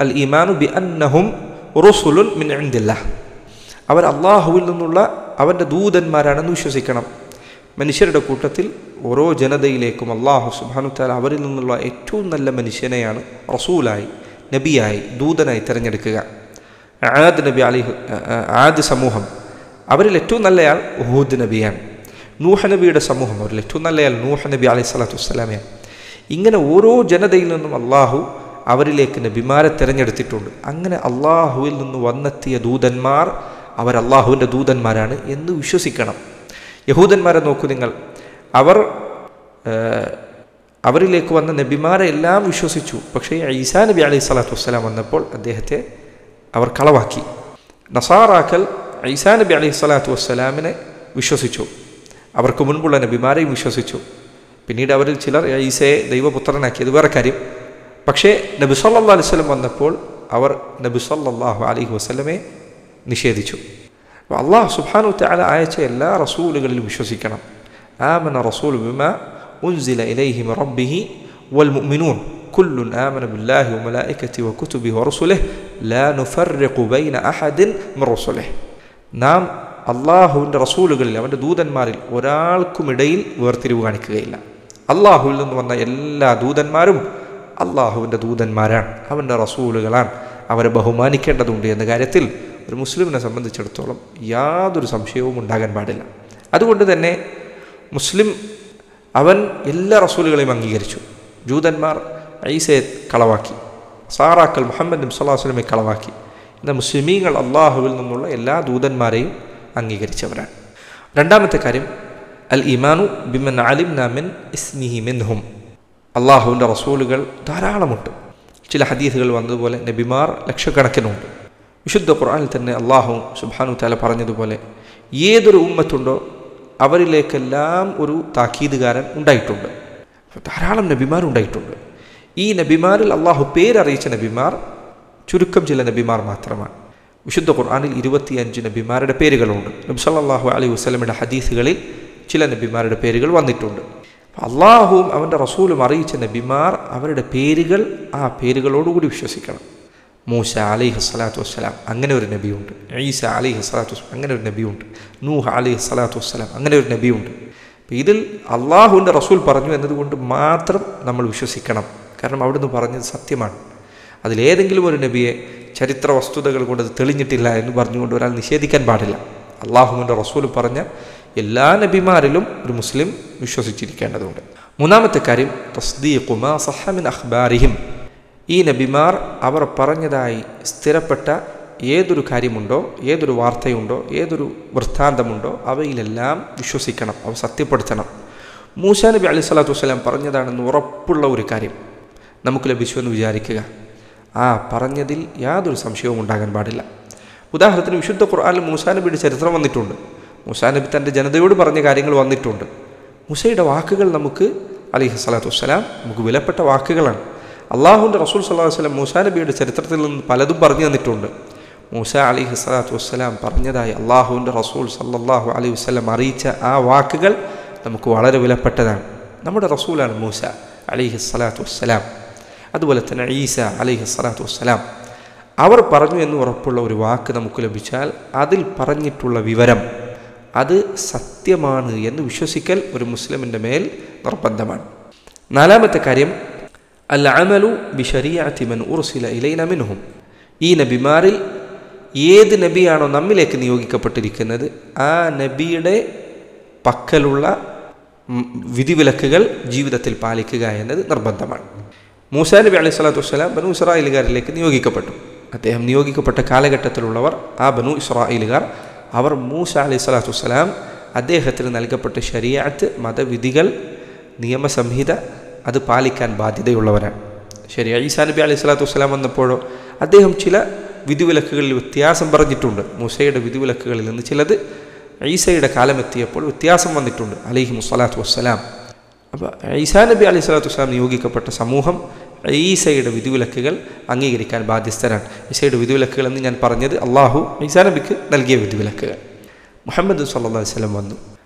അൽ ഈമാനു ബി അന്നഹും റുസുലുൻ മിൻ ഇൻദില്ലാഹ്, അവർ അള്ളാഹുവിൽ നിന്നുള്ള അവൻ്റെ ദൂതന്മാരാണെന്ന് വിശ്വസിക്കണം. മനുഷ്യരുടെ കൂട്ടത്തിൽ ഓരോ ജനതയിലേക്കും അള്ളാഹു സുബ്ഹാനഹു തആല അവരിൽ നിന്നുള്ള ഏറ്റവും നല്ല മനുഷ്യനെയാണ് റസൂലായി, നബിയായി, ദൂതനായി തിരഞ്ഞെടുക്കുക. ആദ് സമൂഹം, അവരിൽ ഏറ്റവും നല്ലയാൾ ഹൂദ് നബിയാണ്. നൂഹ് നബിയുടെ സമൂഹം, അവരിൽ ഏറ്റവും നല്ലയാൾ നൂഹ് നബി അലൈഹി സ്വലാത്തു വസ്സലാമയാണ്. ഇങ്ങനെ ഓരോ ജനതയിൽ നിന്നും അള്ളാഹു അവരിലേക്ക് നബിമാരെ തിരഞ്ഞെടുത്തിട്ടുണ്ട്. അങ്ങനെ അള്ളാഹുവിൽ നിന്ന് വന്നെത്തിയ ദൂതന്മാർ അവർ അള്ളാഹുവിൻ്റെ ദൂതന്മാരാണ് എന്ന് വിശ്വസിക്കണം. യഹൂദന്മാരെ നോക്കൂ നിങ്ങൾ, അവരിലേക്ക് വന്ന നബിമാരെ എല്ലാം വിശ്വസിച്ചു. പക്ഷേ ഈസാ നബി അലൈഹി സ്വലാത്തു വസ്സലാം വന്നപ്പോൾ അദ്ദേഹത്തെ അവർ കളവാക്കി. നസാറാക്കൽ ഈസാ നബി അലൈഹി സ്വലാത്തു വസ്സലാമിനെ വിശ്വസിച്ചു, അവർക്ക് മുൻപുള്ള നബിമാരെയും വിശ്വസിച്ചു. പിന്നീട് അവരിൽ ചിലർ ഈസയെ ദൈവപുത്രനാക്കി, അത് വേറെ കാര്യം. പക്ഷേ നബി സല്ലല്ലാഹു അലൈഹി വസല്ലം വന്നപ്പോൾ അവർ നബി സല്ലല്ലാഹു അലൈഹി വസല്ലമെ നിഷേധിച്ചു. അള്ളാഹു സുബ്ഹാനഹു തആല അയച്ച എല്ലാ റസൂലുകളിലും വിശ്വസിക്കണം. ആമന റസൂലു ബിമാ ഉൻസില ഇലൈഹി മിൻ റബ്ബിഹി വൽ മുഅ്മിനൂൻ, കുല്ലുൻ ആമന ബില്ലാഹി വമലായികതിഹി വകുതുബിഹി വറസുലിഹി ലാ നുഫർരിഖു ബൈന അഹദിൻ മിർ റസുലിഹി. നാം അള്ളാഹുവിൻ്റെ റസൂലുകളിൽ, അവൻ്റെ ദൂതന്മാരിൽ ഒരാൾക്കുമിടയിൽ വേർതിരിവ് കാണിക്കുകയില്ല. അള്ളാഹുവിൽ നിന്ന് വന്ന എല്ലാ ദൂതന്മാരും അള്ളാഹുവിൻ്റെ ദൂതന്മാരാണ്, അവൻ്റെ റസൂലുകളാണ്, അവരെ ബഹുമാനിക്കേണ്ടതുണ്ട് എന്ന കാര്യത്തിൽ ഒരു മുസ്ലിമിനെ സംബന്ധിച്ചിടത്തോളം യാതൊരു സംശയവും ഉണ്ടാകാൻ പാടില്ല. അതുകൊണ്ട് തന്നെ മുസ്ലിം അവൻ എല്ലാ റസൂലുകളെയും അംഗീകരിച്ചു. ജൂതന്മാർ ഈസയെ കളവാക്കി, സാറാക്കൾ മുഹമ്മദ് നബി സ്വല്ലല്ലാഹു അലൈഹി വസല്ലമയെ കളവാക്കി. എന്നാൽ മുസ്ലിമീങ്ങൾ അള്ളാഹുവിൽ നിന്നുള്ള എല്ലാ ദൂതന്മാരെയും അംഗീകരിച്ചവരാണ്. രണ്ടാമത്തെ കാര്യം, അൽ ഈമാനു ബിമൻ അലിംനാ മിൻ ഇസ്മിഹി മിൻഹും. അള്ളാഹുവിൻ്റെ റസൂലുകൾ ധാരാളമുണ്ട്. ചില ഹദീസുകൾ വന്നതുപോലെ നബിമാർ ലക്ഷക്കണക്കിനുണ്ട്. വിശുദ്ധ ഖുർആനിൽ തന്നെ അള്ളാഹു സുബ്ഹാനഹു വ തആല പറഞ്ഞതുപോലെ ഏതൊരു ഉമ്മത്തുണ്ടോ അവരിലേക്കെല്ലാം ഒരു താക്കീതുകാരൻ ഉണ്ടായിട്ടുണ്ട്. ധാരാളം നബിമാരുണ്ടായിട്ടുണ്ട്. ഈ നബിമാരിൽ അള്ളാഹു പേരറിയിച്ച നബിമാർ ചുരുക്കം ചില നബിമാർ മാത്രമാണ്. വിശുദ്ധ ഖുർആനിൽ 25 നബിമാരുടെ പേരുകളുണ്ട്. നബി സല്ലല്ലാഹു അലൈഹി വസല്ലമയുടെ ഹദീസുകളിൽ ചില നബിമാരുടെ പേരുകൾ വന്നിട്ടുണ്ട്. അള്ളാഹുവും അവൻ്റെ റസൂലും അറിയിച്ച നബിമാർ, അവരുടെ പേരുകൾ ആ പേരുകളോടുകൂടി വിശ്വസിക്കണം. മൂസ അലൈഹി സ്വലാത്തു വസ്സലാം അങ്ങനെ ഒരു നബിയുണ്ട്. ഈസ അലൈഹി സ്വലാത്തു വസ്സലാം അങ്ങനെ ഒരു നബിയുണ്ട്. നൂഹ് അലൈഹി സ്വലാത്തു വസ്സലാം അങ്ങനെ ഒരു നബിയുണ്ട്. ഇതിൽ അള്ളാഹുവിൻ്റെ റസൂൽ പറഞ്ഞു എന്നതുകൊണ്ട് മാത്രം നമ്മൾ വിശ്വസിക്കണം. കാരണം അവിടുന്ന് പറഞ്ഞത് സത്യമാണ്. അതിലേതെങ്കിലും ഒരു നബിയെ ചരിത്ര വസ്തുതകൾ കൊണ്ട് അത് തെളിഞ്ഞിട്ടില്ല എന്ന് പറഞ്ഞുകൊണ്ട് ഒരാൾ നിഷേധിക്കാൻ പാടില്ല. അള്ളാഹുവിൻ്റെ റസൂൽ പറഞ്ഞ എല്ലാ നബിമാരിലും ഒരു മുസ്ലിം വിശ്വസിച്ചിരിക്കേണ്ടതുണ്ട്. മൂന്നാമത്തെ കാര്യം, തസ്ദീഖു മാ സഹ മിൻ അഖ്ബാരിഹിം. ഈ നബിമാർ അവർ പറഞ്ഞതായി സ്ഥിരപ്പെട്ട ഏതൊരു കാര്യമുണ്ടോ, ഏതൊരു വാർത്തയുണ്ടോ, ഏതൊരു വൃത്താന്തമുണ്ടോ അവയിലെല്ലാം വിശ്വസിക്കണം, അവ സത്യപ്പെടുത്തണം. മൂസാ നബി അലൈഹി സ്വലാത്തു വസ്സലാം പറഞ്ഞതാണെന്ന് ഉറപ്പുള്ള ഒരു കാര്യം നമുക്ക് ലഭിച്ചുവെന്ന് വിചാരിക്കുക. ആ പറഞ്ഞതിൽ യാതൊരു സംശയവും ഉണ്ടാകാൻ പാടില്ല. ഉദാഹരണത്തിന് വിശുദ്ധ ഖുർആനിൽ മൂസാ നബിയുടെ ചരിത്രം വന്നിട്ടുണ്ട്. മൂസാ നബി തൻ്റെ ജനതയോട് പറഞ്ഞ കാര്യങ്ങൾ വന്നിട്ടുണ്ട്. മൂസയുടെ വാക്കുകൾ നമുക്ക് അലൈഹി സ്വലാത്തു വസ്സലാം നമുക്ക് വിലപ്പെട്ട വാക്കുകളാണ്. അള്ളാഹുവിൻ്റെ റസൂൽ സല്ലല്ലാഹു അലൈഹി വസല്ലം മൂസാ നബിയുടെ ചരിത്രത്തിൽ നിന്ന് പലതും പറഞ്ഞു തന്നിട്ടുണ്ട്. മൂസ അലൈഹി സ്വലാത്തു വസ്സലാം പറഞ്ഞതായി അള്ളാഹുവിൻ്റെ റസൂൽ സല്ലല്ലാഹു അലൈഹി വസല്ലം അറിയിച്ച ആ വാക്കുകൾ നമുക്ക് വളരെ വിലപ്പെട്ടതാണ്. നമ്മുടെ റസൂലാണ് മൂസ അലൈഹി സ്വലാത്തു വസ്സലാം. അതുപോലെ തന്നെ ഈസ അലൈഹി സ്വലാത്തു വസ്സലാം. അവർ പറഞ്ഞു എന്ന് ഉറപ്പുള്ള ഒരു വാക്ക് നമുക്ക് ലഭിച്ചാൽ അതിൽ പറഞ്ഞിട്ടുള്ള വിവരം അത് സത്യമാണ് എന്ന് വിശ്വസിക്കൽ ഒരു മുസ്ലിമിൻ്റെ മേൽ നിർബന്ധമാണ്. നാലാമത്തെ കാര്യം, അൽ അമലു ബിശരീഅത്തി മൻ ഉർസില ഇലൈന മിൻഹും. ഈ നബിമാരിൽ ഏത് നബിയാണോ നമ്മിലേക്ക് നിയോഗിക്കപ്പെട്ടിരിക്കുന്നത് ആ നബിയുടെ പക്കലുള്ള വിധിവിലക്കുകൾ ജീവിതത്തിൽ പാലിക്കുക എന്നത് നിർബന്ധമാണ്. മൂസാ നബി അലൈഹി സ്വലാത്തു വസ്സലാം ബനു ഇസ്രായേലുകാരിലേക്ക് നിയോഗിക്കപ്പെട്ടു. അദ്ദേഹം നിയോഗിക്കപ്പെട്ട കാലഘട്ടത്തിലുള്ളവർ, ആ ബനു ഇസ്രായേലുകാർ, അവർ മൂസ അലൈഹി സ്വലാത്തു വസ്സലാം അദ്ദേഹത്തിന് നൽകപ്പെട്ട ശരീഅത്ത്, മതവിധികൾ, നിയമസംഹിത അത് പാലിക്കാൻ ബാധ്യതയുള്ളവരാണ്. ശരി, ഈസാ നബി അലൈഹി സ്വലാത്തു വസ്സലാം വന്നപ്പോഴോ അദ്ദേഹം ചില വിധിവിലക്കുകളിൽ വ്യത്യാസം പറഞ്ഞിട്ടുണ്ട്. മൂസയുടെ വിധിവിലക്കുകളിൽ നിന്ന് ചിലത് ഈസയുടെ കാലമെത്തിയപ്പോൾ വ്യത്യാസം വന്നിട്ടുണ്ട് അലൈഹി സ്വലാത്തു വസ്സലാം. അപ്പോൾ ഈസാ നബി അലൈഹി സ്വലാത്തു വസ്സലാം നിയോഗിക്കപ്പെട്ട സമൂഹം ഈസയുടെ വിധിവിലക്കുകൾ അംഗീകരിക്കാൻ ബാധ്യസ്ഥരാണ്. ഈസയുടെ വിധിവിലക്കുകൾ എന്ന് ഞാൻ പറഞ്ഞത് അള്ളാഹു ഈസാ നബിക്ക് നൽകിയ വിധിവിലക്കുകൾ. മുഹമ്മദ് സല്ലല്ലാഹു അലൈഹി വസല്ലം വന്നു.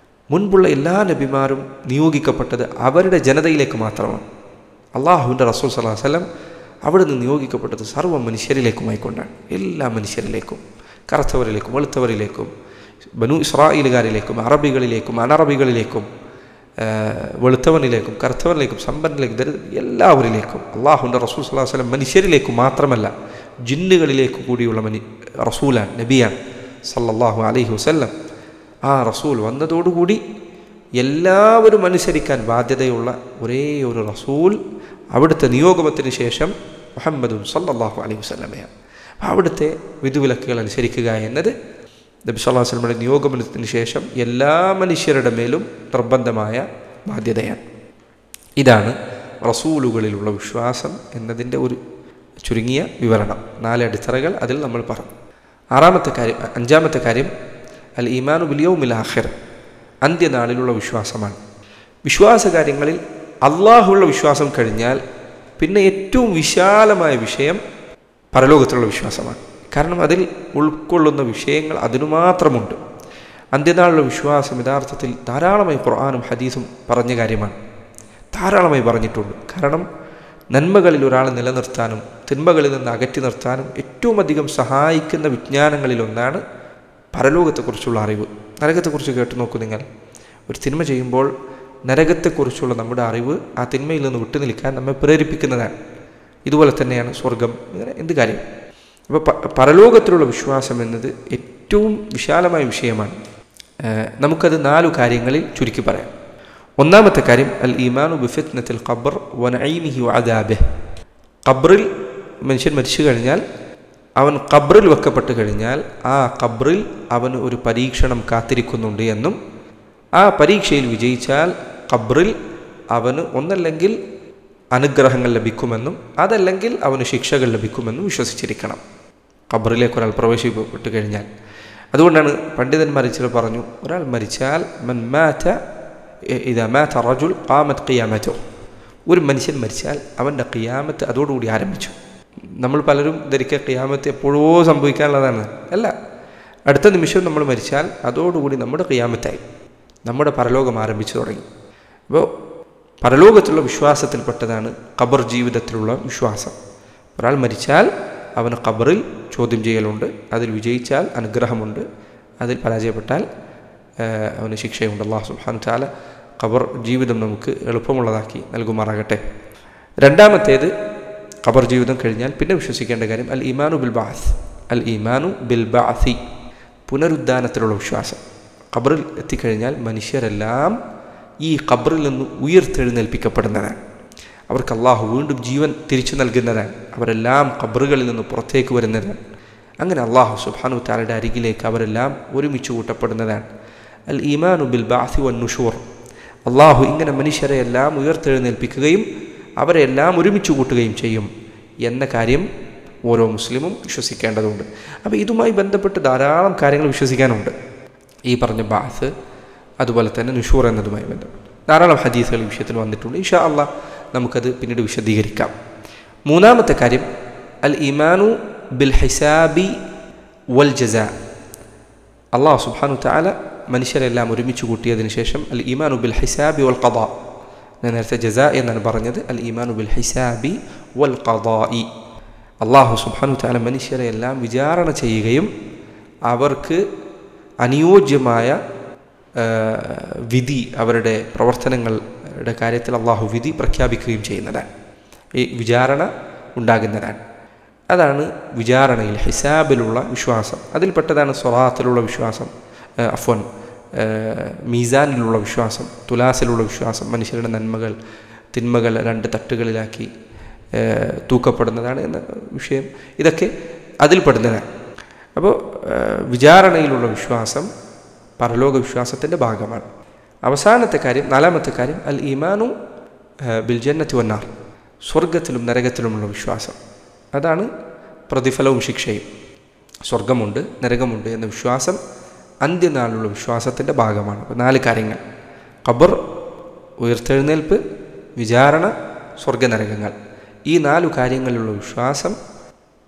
മുൻപുള്ള എല്ലാ നബിമാരും നിയോഗിക്കപ്പെട്ടത് അവരുടെ ജനതയിലേക്ക് മാത്രമാണ്. അള്ളാഹുവിൻ്റെ റസൂൽ സല്ലല്ലാഹു അലൈഹി വസല്ലം അവിടെ നിന്ന് നിയോഗിക്കപ്പെട്ടത് സർവ്വ മനുഷ്യരിലേക്കുമായിക്കൊണ്ടാണ്. എല്ലാ മനുഷ്യരിലേക്കും, കറുത്തവരിലേക്കും വെളുത്തവരിലേക്കും, ബനു ഇസ്രായേലുകാരിലേക്കും, അറബികളിലേക്കും അനറബികളിലേക്കും, വെളുത്തവനിലേക്കും കറുത്തവനിലേക്കും സമ്പന്നനിലേക്കും എല്ലാവരിലേക്കും അള്ളാഹുവിൻ്റെ റസൂൽ സല്ലല്ലാഹു അലൈഹി വസല്ലം മനുഷ്യരിലേക്ക് മാത്രമല്ല ജിന്നുകളിലേക്ക് കൂടിയുള്ള റസൂലാണ്, നബിയാണ് സല്ലല്ലാഹു അലൈഹി വസല്ലം. ആ റസൂൽ വന്നതോടുകൂടി എല്ലാവരും അനുസരിക്കാൻ ബാധ്യതയുള്ള ഒരേ ഒരു റസൂൽ അവിടുത്തെ നിയോഗത്തിന് ശേഷം മുഹമ്മദുൻ സല്ലല്ലാഹു അലൈഹി വസല്ലമയാണ്. അവിടുത്തെ വിധിവിലക്കുകൾ അനുസരിക്കുക എന്നത് നബി സല്ലല്ലാഹു അലൈഹി വസല്ലമയുടെ നിയോഗത്തിന് ശേഷം എല്ലാ മനുഷ്യരുടെ മേലും നിർബന്ധമായ ബാധ്യതയാണ്. ഇതാണ് റസൂലുകളിലുള്ള വിശ്വാസം എന്നതിൻ്റെ ഒരു ചുരുങ്ങിയ വിവരണം. 4 അടിത്തറകൾ അതിൽ നമ്മൾ പറഞ്ഞു. അഞ്ചാമത്തെ കാര്യം അൽ ഈമാനു ബിൽ യൗമിൽ ആഖിർ, അന്ത്യനാളിലുള്ള വിശ്വാസമാണ്. വിശ്വാസകാര്യങ്ങളിൽ അള്ളാഹുള്ള വിശ്വാസം കഴിഞ്ഞാൽ പിന്നെ ഏറ്റവും വിശാലമായ വിഷയം പരലോകത്തിലുള്ള വിശ്വാസമാണ്. കാരണം അതിൽ ഉൾക്കൊള്ളുന്ന വിഷയങ്ങൾ അതിനു മാത്രമുണ്ട്. അന്ത്യനാളിലുള്ള വിശ്വാസം യഥാർത്ഥത്തിൽ ധാരാളമായി ഖുർആനും ഹദീസും പറഞ്ഞ കാര്യമാണ്, ധാരാളമായി പറഞ്ഞിട്ടുണ്ട്. കാരണം നന്മകളിൽ ഒരാൾ നിലനിർത്താനും തിന്മകളിൽ നിന്ന് അകറ്റി നിർത്താനും ഏറ്റവും അധികം സഹായിക്കുന്ന വിജ്ഞാനങ്ങളിലൊന്നാണ് പരലോകത്തെക്കുറിച്ചുള്ള അറിവ്. നരകത്തെക്കുറിച്ച് കേട്ടു നോക്കൂ നിങ്ങൾ. ഒരു തിന്മ ചെയ്യുമ്പോൾ നരകത്തെക്കുറിച്ചുള്ള നമ്മുടെ അറിവ് ആ തിന്മയിൽ നിന്ന് വിട്ടു നിൽക്കാൻ നമ്മെ പ്രേരിപ്പിക്കുന്നതാണ്. ഇതുപോലെ തന്നെയാണ് സ്വർഗം, ഇങ്ങനെ എന്ത് കാര്യം. അപ്പോൾ പരലോകത്തിലുള്ള വിശ്വാസം എന്നത് ഏറ്റവും വിശാലമായ വിഷയമാണ്. നമുക്കത് 4 കാര്യങ്ങളിൽ ചുരുക്കി പറയാം. ഒന്നാമത്തെ കാര്യം അൽ ഈമാനു ബിഫിത്നത്തിൽ ഖബ്ർ വനഈമിഹി വഅദാബിഹി. ഖബ്റിൽ മനുഷ്യൻ മരിച്ചു കഴിഞ്ഞാൽ, അവൻ ഖബ്റിൽ വെക്കപ്പെട്ട് കഴിഞ്ഞാൽ ആ ഖബ്റിൽ അവന് ഒരു പരീക്ഷണം കാത്തിരിക്കുന്നുണ്ട് എന്നും ആ പരീക്ഷയിൽ വിജയിച്ചാൽ ഖബ്റിൽ അവന് ഒന്നല്ലെങ്കിൽ അനുഗ്രഹങ്ങൾ ലഭിക്കുമെന്നും അതല്ലെങ്കിൽ അവന് ശിക്ഷകൾ ലഭിക്കുമെന്നും വിശ്വസിച്ചിരിക്കണം ഖബ്റിലേക്ക് ഒരാൾ പ്രവേശിക്കപ്പെട്ട് കഴിഞ്ഞാൽ. അതുകൊണ്ടാണ് പണ്ഡിതന്മാർ ചിലർ പറഞ്ഞു, ഒരാൾ മരിച്ചാൽ മൻ മാത ഇദാ മാത റജുൽ ഖാമത് ഖിയാമതുഹു, ഒരു മനുഷ്യൻ മരിച്ചാൽ അവൻ്റെ ഖിയാമത്ത് അതോടുകൂടി ആരംഭിച്ചു. നമ്മൾ പലരും ധരിക്കുക ഖിയാമത്ത് എപ്പോഴോ സംഭവിക്കാനുള്ളതാണ്. അല്ല, അടുത്ത നിമിഷം നമ്മൾ മരിച്ചാൽ അതോടുകൂടി നമ്മുടെ ഖിയാമത്തായി, നമ്മുടെ പരലോകം ആരംഭിച്ചു തുടങ്ങി. അപ്പോൾ പരലോകത്തിലുള്ള വിശ്വാസത്തിൽപ്പെട്ടതാണ് ഖബർ ജീവിതത്തിലുള്ള വിശ്വാസം. ഒരാൾ മരിച്ചാൽ അവന് ഖബറിൽ ചോദ്യം ചെയ്യലുണ്ട്, അതിൽ വിജയിച്ചാൽ അനുഗ്രഹമുണ്ട്, അതിൽ പരാജയപ്പെട്ടാൽ അവന് ശിക്ഷയുണ്ട്. അല്ലാഹു സുബ്ഹാനഹു വ തആല ഖബർ ജീവിതം നമുക്ക് എളുപ്പമുള്ളതാക്കി നൽകുമാറാകട്ടെ. രണ്ടാമത്തേത്, ഖബർ ജീവിതം കഴിഞ്ഞാൽ പിന്നെ വിശ്വസിക്കേണ്ട കാര്യം അൽ ഈമാനു ബിൽ ബഅസ്. അൽ ഈമാനു ബിൽ ബഅസി, പുനരുദ്ധാനത്തിലുള്ള വിശ്വാസം. ഖബറിൽ എത്തിക്കഴിഞ്ഞാൽ മനുഷ്യരെല്ലാം ഈ ഖബറിൽ നിന്ന് ഉയർത്തെഴുന്നേൽപ്പിക്കപ്പെടുന്നതാണ്. അവർക്ക് അള്ളാഹു വീണ്ടും ജീവൻ തിരിച്ചു നൽകുന്നതാണ്. അവരെല്ലാം ഖബറുകളിൽ നിന്ന് പുറത്തേക്ക് വരുന്നതാണ്. അങ്ങനെ അള്ളാഹു സുബ്ഹാനഹു വ തആലയുടെ അരികിലേക്ക് അവരെല്ലാം ഒരുമിച്ച് കൂട്ടപ്പെടുന്നതാണ്. അൽ ഈമാനു ബിൽ ബഅസി വൻ നുഷൂർ. അള്ളാഹു ഇങ്ങനെ മനുഷ്യരെ എല്ലാം ഉയർത്തെഴുന്നേൽപ്പിക്കുകയും അവരെല്ലാം ഒരുമിച്ച് കൂട്ടുകയും ചെയ്യും എന്ന കാര്യം ഓരോ മുസ്ലിമും വിശ്വസിക്കേണ്ടതുണ്ട്. അപ്പോൾ ഇതുമായി ബന്ധപ്പെട്ട് ധാരാളം കാര്യങ്ങൾ വിശ്വസിക്കാനുണ്ട്. ഈ പറഞ്ഞ ബഅസ്, അതുപോലെ തന്നെ നുഷൂർ എന്നതുമായി ബന്ധപ്പെട്ട് ധാരാളം ഹദീസുകൾ ഈ വിഷയത്തിൽ വന്നിട്ടുണ്ട്. ഇൻഷാ അല്ലാഹ് നമുക്കത് പിന്നീട് വിശദീകരിക്കാം. മൂന്നാമത്തെ കാര്യം അൽ ഈമാനു ബിൽ ഹിസാബി വൽ ജസാ. അല്ലാഹു സുബ്ഹാനഹു വ തആല മനുഷ്യരെല്ലാം ഒരുമിച്ച് കൂട്ടിയതിന് ശേഷം അൽ ഈമാനു ബിൽ ഹിസാബി വൽ ഖദാ. ഞാൻ നേരത്തെ ജസാ എന്നാണ് പറഞ്ഞത്. അൽ ഈമാനു ബിൽ ഹിസാബി വൽ ഖദാഇ. അല്ലാഹു സുബ്ഹാനഹു വ തആല മനുഷ്യരെ എല്ലാം വിചാരണ ചെയ്യുകയും അവർക്ക് അനുയോജ്യമായ വിധി, അവരുടെ പ്രവർത്തനങ്ങളുടെ കാര്യത്തിൽ അള്ളാഹു വിധി പ്രഖ്യാപിക്കുകയും ചെയ്യുന്നതാണ്. ഈ വിചാരണ ഉണ്ടാകുന്നതാണ്. അതാണ് വിചാരണയിൽ ഹിസാബിലുള്ള വിശ്വാസം. അതിൽപ്പെട്ടതാണ് സ്വറാത്തിലുള്ള വിശ്വാസം, മീസാനിലുള്ള വിശ്വാസം, തുലാസിലുള്ള വിശ്വാസം. മനുഷ്യരുടെ നന്മകൾ തിന്മകൾ 2 തട്ടുകളിലാക്കി തൂക്കപ്പെടുന്നതാണ് എന്ന വിഷയം. ഇതൊക്കെ അതിൽപ്പെടുന്നതാണ്. അപ്പോൾ വിചാരണയിലുള്ള വിശ്വാസം പരലോക വിശ്വാസത്തിൻ്റെ ഭാഗമാണ്. അവസാനത്തെ കാര്യം, നാലാമത്തെ കാര്യം അൽ ഈമാനു ബിൽ ജന്നത്തി വന്നാർ. സ്വർഗത്തിലും നരകത്തിലുമുള്ള വിശ്വാസം. അതാണ് പ്രതിഫലവും ശിക്ഷയും. സ്വർഗമുണ്ട് നരകമുണ്ട് എന്ന വിശ്വാസം അന്ത്യനാളിലുള്ള വിശ്വാസത്തിൻ്റെ ഭാഗമാണ്. അപ്പോൾ 4 കാര്യങ്ങൾ: ഖബർ, ഉയർത്തെഴുന്നേൽപ്പ്, വിചാരണ, സ്വർഗനരകങ്ങൾ. ഈ 4 കാര്യങ്ങളിലുള്ള വിശ്വാസം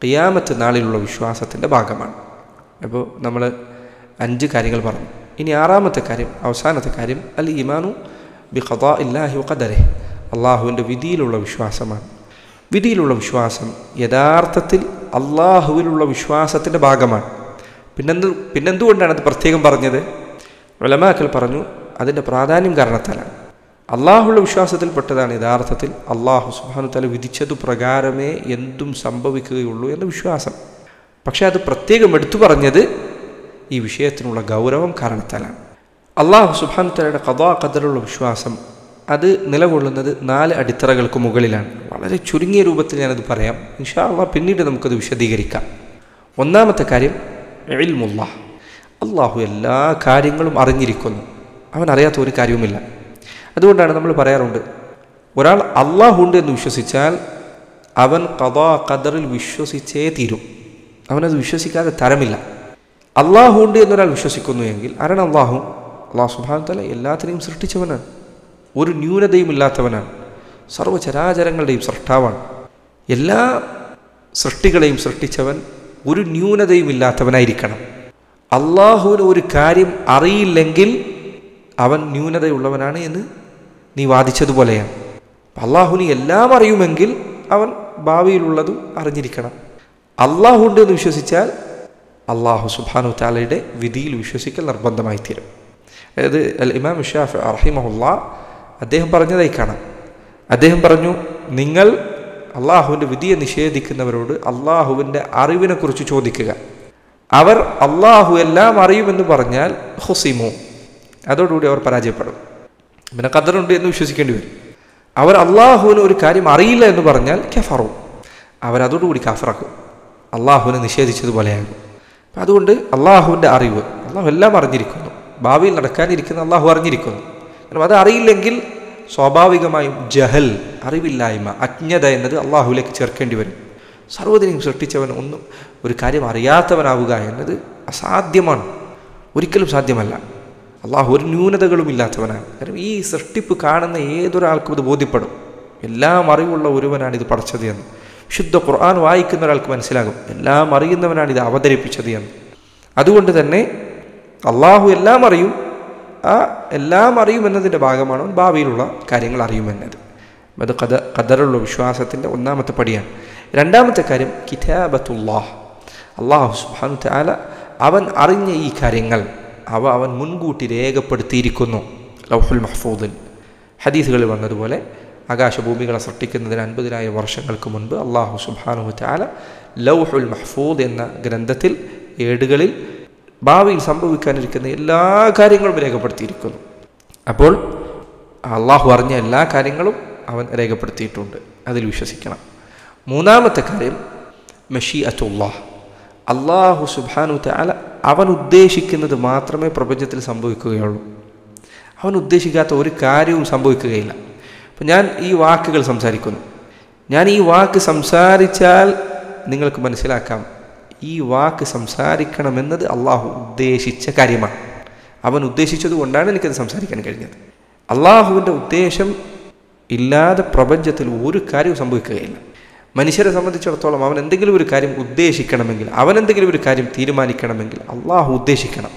ഖിയാമത്ത് നാളിലുള്ള വിശ്വാസത്തിൻ്റെ ഭാഗമാണ്. അപ്പോൾ നമ്മൾ 5 കാര്യങ്ങൾ പറഞ്ഞു. ഇനി 6ാമത്തെ കാര്യം, അവസാനത്തെ കാര്യം അൽ ഈമാനു ബി ഖദാഇല്ലാഹി വ ഖദരിഹി. അള്ളാഹുവിൻ്റെ വിധിയിലുള്ള വിശ്വാസമാണ്. വിധിയിലുള്ള വിശ്വാസം യഥാർത്ഥത്തിൽ അള്ളാഹുവിലുള്ള വിശ്വാസത്തിൻ്റെ ഭാഗമാണ്. പിന്നെന്തുകൊണ്ടാണ് അത് പ്രത്യേകം പറഞ്ഞത്? ഉലമാക്കൾ പറഞ്ഞു, അതിൻ്റെ പ്രാധാന്യം കാരണത്താലാണ്. അള്ളാഹുള്ള വിശ്വാസത്തിൽപ്പെട്ടതാണ് യഥാർത്ഥത്തിൽ അള്ളാഹു സുബ്ഹാനഹു വ തആല വിധിച്ചതു പ്രകാരമേ എന്തും സംഭവിക്കുകയുള്ളൂ എന്ന വിശ്വാസം. പക്ഷേ അത് പ്രത്യേകം എടുത്തു പറഞ്ഞത് ഈ വിഷയത്തിനുള്ള ഗൗരവം കാരണത്താലാണ്. അള്ളാഹു സുബ്ഹാനഹു വ തആലയുടെ ഖദാ ഖദറുള്ള വിശ്വാസം അത് നിലകൊള്ളുന്നത് 4 അടിത്തറകൾക്ക് മുകളിലാണ്. വളരെ ചുരുങ്ങിയ രൂപത്തിൽ ഞാനത് പറയാം. ഇൻഷാ അല്ലാഹ് പിന്നീട് നമുക്കത് വിശദീകരിക്കാം. ഒന്നാമത്തെ കാര്യം ഇൽമുല്ലാഹ്. അള്ളാഹു എല്ലാ കാര്യങ്ങളും അറിഞ്ഞിരിക്കുന്നു. അവൻ അറിയാത്ത ഒരു കാര്യവുമില്ല. അതുകൊണ്ടാണ് നമ്മൾ പറയാറുണ്ട്, ഒരാൾ അള്ളാഹു ഉണ്ട് എന്ന് വിശ്വസിച്ചാൽ അവൻ ഖദാ ഖദറിൽ വിശ്വസിച്ചേ തീരും. അവനത് വിശ്വസിക്കാതെ തരമില്ല. അള്ളാഹു ഉണ്ട് എന്നൊരാൾ വിശ്വസിക്കുന്നു എങ്കിൽ ആരാണ് അള്ളാഹു? അള്ളാഹു സുബ്ഹാനഹു വ തആല എല്ലാത്തിനെയും സൃഷ്ടിച്ചവനാണ്. ഒരു ന്യൂനതയും ഇല്ലാത്തവനാണ്. സർവ്വചരാചരങ്ങളുടെയും സൃഷ്ടാവാണ്. എല്ലാ സൃഷ്ടികളെയും സൃഷ്ടിച്ചവൻ ഒരു ന്യൂനതയും ഇല്ലാത്തവനായിരിക്കണം. അള്ളാഹുവിന് ഒരു കാര്യം അറിയില്ലെങ്കിൽ അവൻ ന്യൂനതയുള്ളവനാണ് എന്ന് നീ വാദിച്ചതുപോലെയാണ്. അള്ളാഹുവിന് എല്ലാം അറിയുമെങ്കിൽ അവൻ ഭാവിയിലുള്ളതും അറിഞ്ഞിരിക്കണം. അള്ളാഹു ഉണ്ട് എന്ന് വിശ്വസിച്ചാൽ അള്ളാഹു സുബ്ഹാനഹു വ തആലയുടെ വിധിയിൽ വിശ്വസിക്കൽ നിർബന്ധമായി തീരും. അതായത് അൽ ഇമാം ഷാഫിഈ റഹിമഹുല്ലാഹ് അദ്ദേഹം പറഞ്ഞതായി കാണാം. അദ്ദേഹം പറഞ്ഞു, നിങ്ങൾ അള്ളാഹുവിൻ്റെ വിധിയെ നിഷേധിക്കുന്നവരോട് അള്ളാഹുവിൻ്റെ അറിവിനെക്കുറിച്ച് ചോദിക്കുക. അവർ അള്ളാഹു എല്ലാം അറിയുമെന്ന് പറഞ്ഞാൽ ഹുസിമു, അതോടുകൂടി അവർ പരാജയപ്പെടും. പിന്നെ ഖദറുണ്ട് എന്ന് വിശ്വസിക്കേണ്ടി വരും. അവർ അള്ളാഹുവിന് ഒരു കാര്യം അറിയില്ല എന്ന് പറഞ്ഞാൽ കഫറു, അവരതോടുകൂടി കാഫറാക്കും, അള്ളാഹുവിനെ നിഷേധിച്ചതുപോലെയാകും. അപ്പം അതുകൊണ്ട് അള്ളാഹുവിൻ്റെ അറിവ്, അള്ളാഹു എല്ലാം അറിഞ്ഞിരിക്കുന്നു, ഭാവിയിൽ നടക്കാനിരിക്കുന്ന അള്ളാഹു അറിഞ്ഞിരിക്കുന്നു. കാരണം അത് അറിയില്ലെങ്കിൽ സ്വാഭാവികമായും ജഹൽ, അറിവില്ലായ്മ, അജ്ഞത എന്നത് അള്ളാഹുവിലേക്ക് ചേർക്കേണ്ടി വരും. സർവ്വതിനെയും സൃഷ്ടിച്ചവൻ ഒന്നും ഒരു കാര്യം അറിയാത്തവനാവുക എന്നത് അസാധ്യമാണ്, ഒരിക്കലും സാധ്യമല്ല. അള്ളാഹു ഒരു ന്യൂനതകളും ഇല്ലാത്തവനാണ്. കാരണം ഈ സൃഷ്ടിപ്പ് കാണുന്ന ഏതൊരാൾക്കും ഇത് ബോധ്യപ്പെടും, എല്ലാം അറിവുള്ള ഒരുവനാണിത് പഠിച്ചത് എന്ന്. ശുദ്ധ ഖുർആൻ വായിക്കുന്ന ഒരാൾക്ക് മനസ്സിലാകും എല്ലാം അറിയുന്നവനാണ് ഇത് അവതരിപ്പിച്ചത് എന്ന്. അതുകൊണ്ട് തന്നെ അള്ളാഹു എല്ലാം അറിയും. ആ എല്ലാം അറിയുമെന്നതിൻ്റെ ഭാഗമാണ് ഭാവിയിലുള്ള കാര്യങ്ങൾ അറിയുമെന്നത്. അത് ഖദറുള്ള വിശ്വാസത്തിൻ്റെ ഒന്നാമത്തെ പടിയാണ്. രണ്ടാമത്തെ കാര്യം കിതാബത്തുല്ലാഹ്, അള്ളാഹു സുബ്ഹാനഹു വ തആല അവൻ അറിഞ്ഞ ഈ കാര്യങ്ങൾ അവൻ മുൻകൂട്ടി രേഖപ്പെടുത്തിയിരിക്കുന്നു ലൗഹുൽ മഹ്ഫൂദിൽ. ഹദീസുകളിൽ വന്നതുപോലെ ആകാശഭൂമികളെ സൃഷ്ടിക്കുന്നതിന് 50,000 വർഷങ്ങൾക്ക് മുൻപ് അള്ളാഹു സുബ്ഹാനഹു വ തആല ലൗഹുൽ മഹ്ഫൂദ് എന്ന ഗ്രന്ഥത്തിൽ ഏടുകളിൽ ഭാവിയിൽ സംഭവിക്കാനിരിക്കുന്ന എല്ലാ കാര്യങ്ങളും രേഖപ്പെടുത്തിയിരിക്കുന്നു. അപ്പോൾ അള്ളാഹു അറിഞ്ഞ എല്ലാ കാര്യങ്ങളും അവൻ രേഖപ്പെടുത്തിയിട്ടുണ്ട്, അതിൽ വിശ്വസിക്കണം. മൂന്നാമത്തെ കാര്യം മശീഅത്തുല്ലാഹ്, അള്ളാഹു സുബ്ഹാനഹു വ തആല അവൻ ഉദ്ദേശിക്കുന്നത് മാത്രമേ പ്രപഞ്ചത്തിൽ സംഭവിക്കുകയുള്ളൂ. അവൻ ഉദ്ദേശിക്കാത്ത ഒരു കാര്യവും സംഭവിക്കുകയില്ല. അപ്പം ഞാൻ ഈ വാക്കുകൾ സംസാരിക്കുന്നു, ഞാൻ ഈ വാക്ക് സംസാരിച്ചാൽ നിങ്ങൾക്ക് മനസ്സിലാക്കാം ഈ വാക്ക് സംസാരിക്കണമെന്നത് അള്ളാഹു ഉദ്ദേശിച്ച കാര്യമാണ്. അവൻ ഉദ്ദേശിച്ചത് കൊണ്ടാണ് എനിക്കത് സംസാരിക്കാൻ കഴിഞ്ഞത്. അള്ളാഹുവിൻ്റെ ഉദ്ദേശം ഇല്ലാതെ പ്രപഞ്ചത്തിൽ ഒരു കാര്യവും സംഭവിക്കുകയില്ല. മനുഷ്യരെ സംബന്ധിച്ചിടത്തോളം അവൻ എന്തെങ്കിലും ഒരു കാര്യം ഉദ്ദേശിക്കണമെങ്കിൽ, അവൻ എന്തെങ്കിലും ഒരു കാര്യം തീരുമാനിക്കണമെങ്കിൽ അള്ളാഹു ഉദ്ദേശിക്കണം.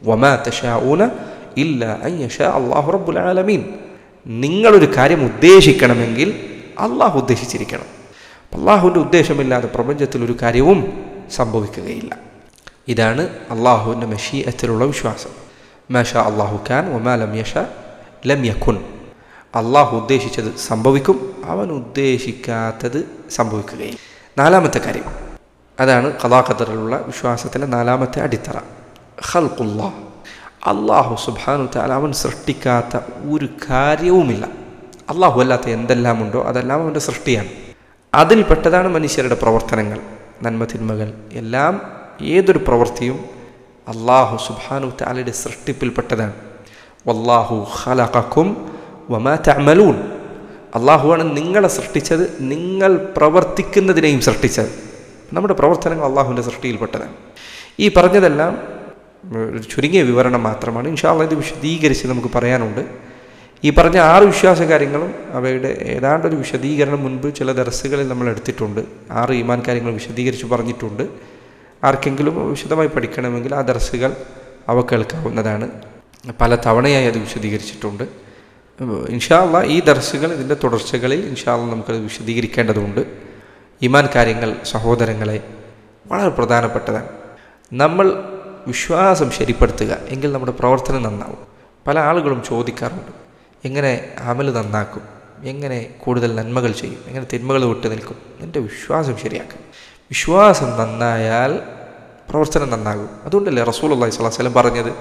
വമാ തശാഊന ഇല്ലാ അൻ യശാ അല്ലാഹു റബ്ബുൽ ആലമീൻ. നിങ്ങളൊരു കാര്യം ഉദ്ദേശിക്കണമെങ്കിൽ അള്ളാഹു ഉദ്ദേശിച്ചിരിക്കണം. അള്ളാഹുവിൻ്റെ ഉദ്ദേശമില്ലാതെ പ്രപഞ്ചത്തിൽ ഒരു കാര്യവും സംഭവിക്കുകയില്ല. ഇതാണ് അള്ളാഹുവിൻ്റെ മശീഅത്തിലുള്ള വിശ്വാസം. മാ ഷാ അല്ലാഹു കാൻ വമാ ലം യശാ ലം യകുൻ. അള്ളാഹു ഉദ്ദേശിച്ചത് സംഭവിക്കും, അവൻ ഉദ്ദേശിക്കാത്തത് സംഭവിക്കുകയില്ല. നാലാമത്തെ കാര്യം, അതാണ് ഖദാ ഖദറിലുള്ള വിശ്വാസത്തിൻ്റെ നാലാമത്തെ അടിത്തറ, ഖൽഖുല്ലാഹ്. അള്ളാഹു സുബ്ഹാനഹു വ തആല അവൻ സൃഷ്ടിക്കാത്ത ഒരു കാര്യവുമില്ല. അള്ളാഹു അല്ലാത്ത എന്തെല്ലാമുണ്ടോ അതെല്ലാം അവൻ്റെ സൃഷ്ടിയാണ്. അതിൽപ്പെട്ടതാണ് മനുഷ്യരുടെ പ്രവർത്തനങ്ങൾ, നന്മ തിന്മകൾ എല്ലാം. ഏതൊരു പ്രവൃത്തിയും അള്ളാഹു സുബ്ഹാനഹു വ തആലയുടെ സൃഷ്ടിപ്പിൽപ്പെട്ടതാണ്. വല്ലാഹു ഖലഖക്കും വമാ തഅമലൂൻ. അള്ളാഹുവാണ് നിങ്ങളെ സൃഷ്ടിച്ചത്, നിങ്ങൾ പ്രവർത്തിക്കുന്നതിനെയും സൃഷ്ടിച്ചത്. നമ്മുടെ പ്രവർത്തനങ്ങൾ അള്ളാഹുവിൻ്റെ സൃഷ്ടിയിൽപ്പെട്ടതാണ്. ഈ പറഞ്ഞതെല്ലാം ഒരു ചുരുങ്ങിയ വിവരണം മാത്രമാണ്. ഇൻഷാ അല്ലാഹ് ഇത് വിശദീകരിച്ച് നമുക്ക് പറയാനുണ്ട്. ഈ പറഞ്ഞ 6 വിശ്വാസ കാര്യങ്ങളും അവയുടെ ഏതാണ്ടൊരു വിശദീകരണം മുൻപ് ചില ദർസുകളിൽ നമ്മൾ എടുത്തിട്ടുണ്ട്. 6 ഈമാൻ കാര്യങ്ങൾ വിശദീകരിച്ച് പറഞ്ഞിട്ടുണ്ട്. ആർക്കെങ്കിലും വിശദമായി പഠിക്കണമെങ്കിൽ ആ ദർസുകൾ അവ കേൾക്കാവുന്നതാണ്. പല തവണയായി അത് വിശദീകരിച്ചിട്ടുണ്ട്. ഇൻഷാ അല്ലാഹ് ഈ ദർസുകൾ, ഇതിൻ്റെ തുടർച്ചകളിൽ ഇൻഷാ അല്ലാഹ് നമുക്കത് വിശദീകരിക്കേണ്ടതുണ്ട്. ഈമാൻ കാര്യങ്ങൾ സഹോദരങ്ങളെ വളരെ പ്രധാനപ്പെട്ടതാണ്. നമ്മൾ വിശ്വാസം ശരിപ്പെടുത്തുക എങ്കിൽ നമ്മുടെ പ്രവർത്തനം നന്നാവും. പല ആളുകളും ചോദിക്കാറുണ്ട്, എങ്ങനെ അമൽ നന്നാക്കും, എങ്ങനെ കൂടുതൽ നന്മകൾ ചെയ്യും, എങ്ങനെ തിന്മകൾ വിട്ടു നിൽക്കും. നിൻ്റെ വിശ്വാസം ശരിയാക്കും. വിശ്വാസം നന്നായാൽ പ്രവർത്തനം നന്നാകും. അതുകൊണ്ടല്ലേ റസൂലുള്ളാഹി സ്വല്ലല്ലാഹു അലൈഹി വസല്ലം പറഞ്ഞത്,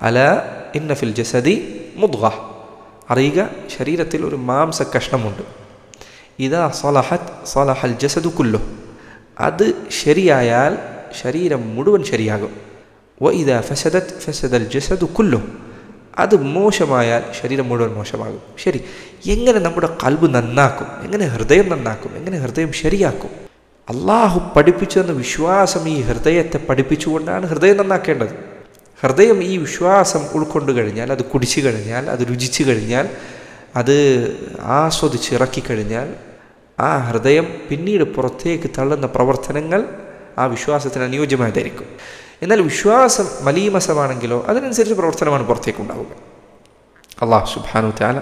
അലാ ഇന്ന ഫിൽ ജസദി മുദ്ഗ. അറിയുക, ശരീരത്തിൽ ഒരു മാംസ കഷ്ണമുണ്ട്. ഇദാ സലഹത് സലഹൽ ജസദു കുല്ലു. അത് ശരിയായാൽ ശരീരം മുഴുവൻ ശരിയാകും. വ ഇദാ ഫസദത് ഫസദൽ ജസദു കുല്ലു. അത് മോശമായാൽ ശരീരം മുഴുവൻ മോശമാകും. ശരി, എങ്ങനെ നമ്മുടെ ഖൽബ് നന്നാക്കും, എങ്ങനെ ഹൃദയം നന്നാക്കും, എങ്ങനെ ഹൃദയം ശരിയാക്കും? അള്ളാഹു പഠിപ്പിച്ചു തന്ന വിശ്വാസം ഈ ഹൃദയത്തെ പഠിപ്പിച്ചുകൊണ്ടാണ് ഹൃദയം നന്നാക്കേണ്ടത്. ഹൃദയം ഈ വിശ്വാസം ഉൾക്കൊണ്ടു കഴിഞ്ഞാൽ, അത് കുടിച്ചു കഴിഞ്ഞാൽ, അത് രുചിച്ചു കഴിഞ്ഞാൽ, അത് ആസ്വദിച്ച് ഇറക്കിക്കഴിഞ്ഞാൽ ആ ഹൃദയം പിന്നീട് പുറത്തേക്ക് തള്ളുന്ന പ്രവർത്തനങ്ങൾ ആ വിശ്വാസത്തിന് അനുയോജ്യമായതായിരിക്കും. എന്നാൽ വിശ്വാസം മലീമസമാണെങ്കിലോ അതിനനുസരിച്ച് പ്രവർത്തനമാണ് പുറത്തേക്കുണ്ടാവുക. അള്ളാഹു സുബ്ഹാനഹു വ തആല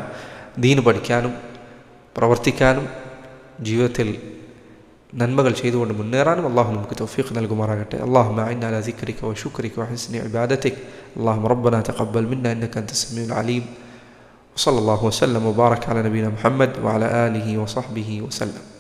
ദീൻ പഠിക്കാനും പ്രവർത്തിക്കാനും ജീവിതത്തിൽ നന്മകൾ ചെയ്തുകൊണ്ട് മുന്നേറാനും അള്ളാഹു നമുക്ക് തൗഫീഖ് നൽകുമാറാകട്ടെ. അല്ലാഹുമ്മ അഇന്നാ അലാ സിക്രിക വശുക്രിക വഹുസ്നി ഇബാദതിക. അല്ലാഹുമ്മ റബ്ബനാ തഖബ്ബൽ മിന്നാ ഇന്നക അൻതസ് സമീഉൽ അലീം. വസല്ലല്ലാഹു വസല്ലം വബാറക അലാ നബിയിനാ മുഹമ്മദ് വഅലാ ആലിഹി വസഹ്ബിഹി വസല്ലം.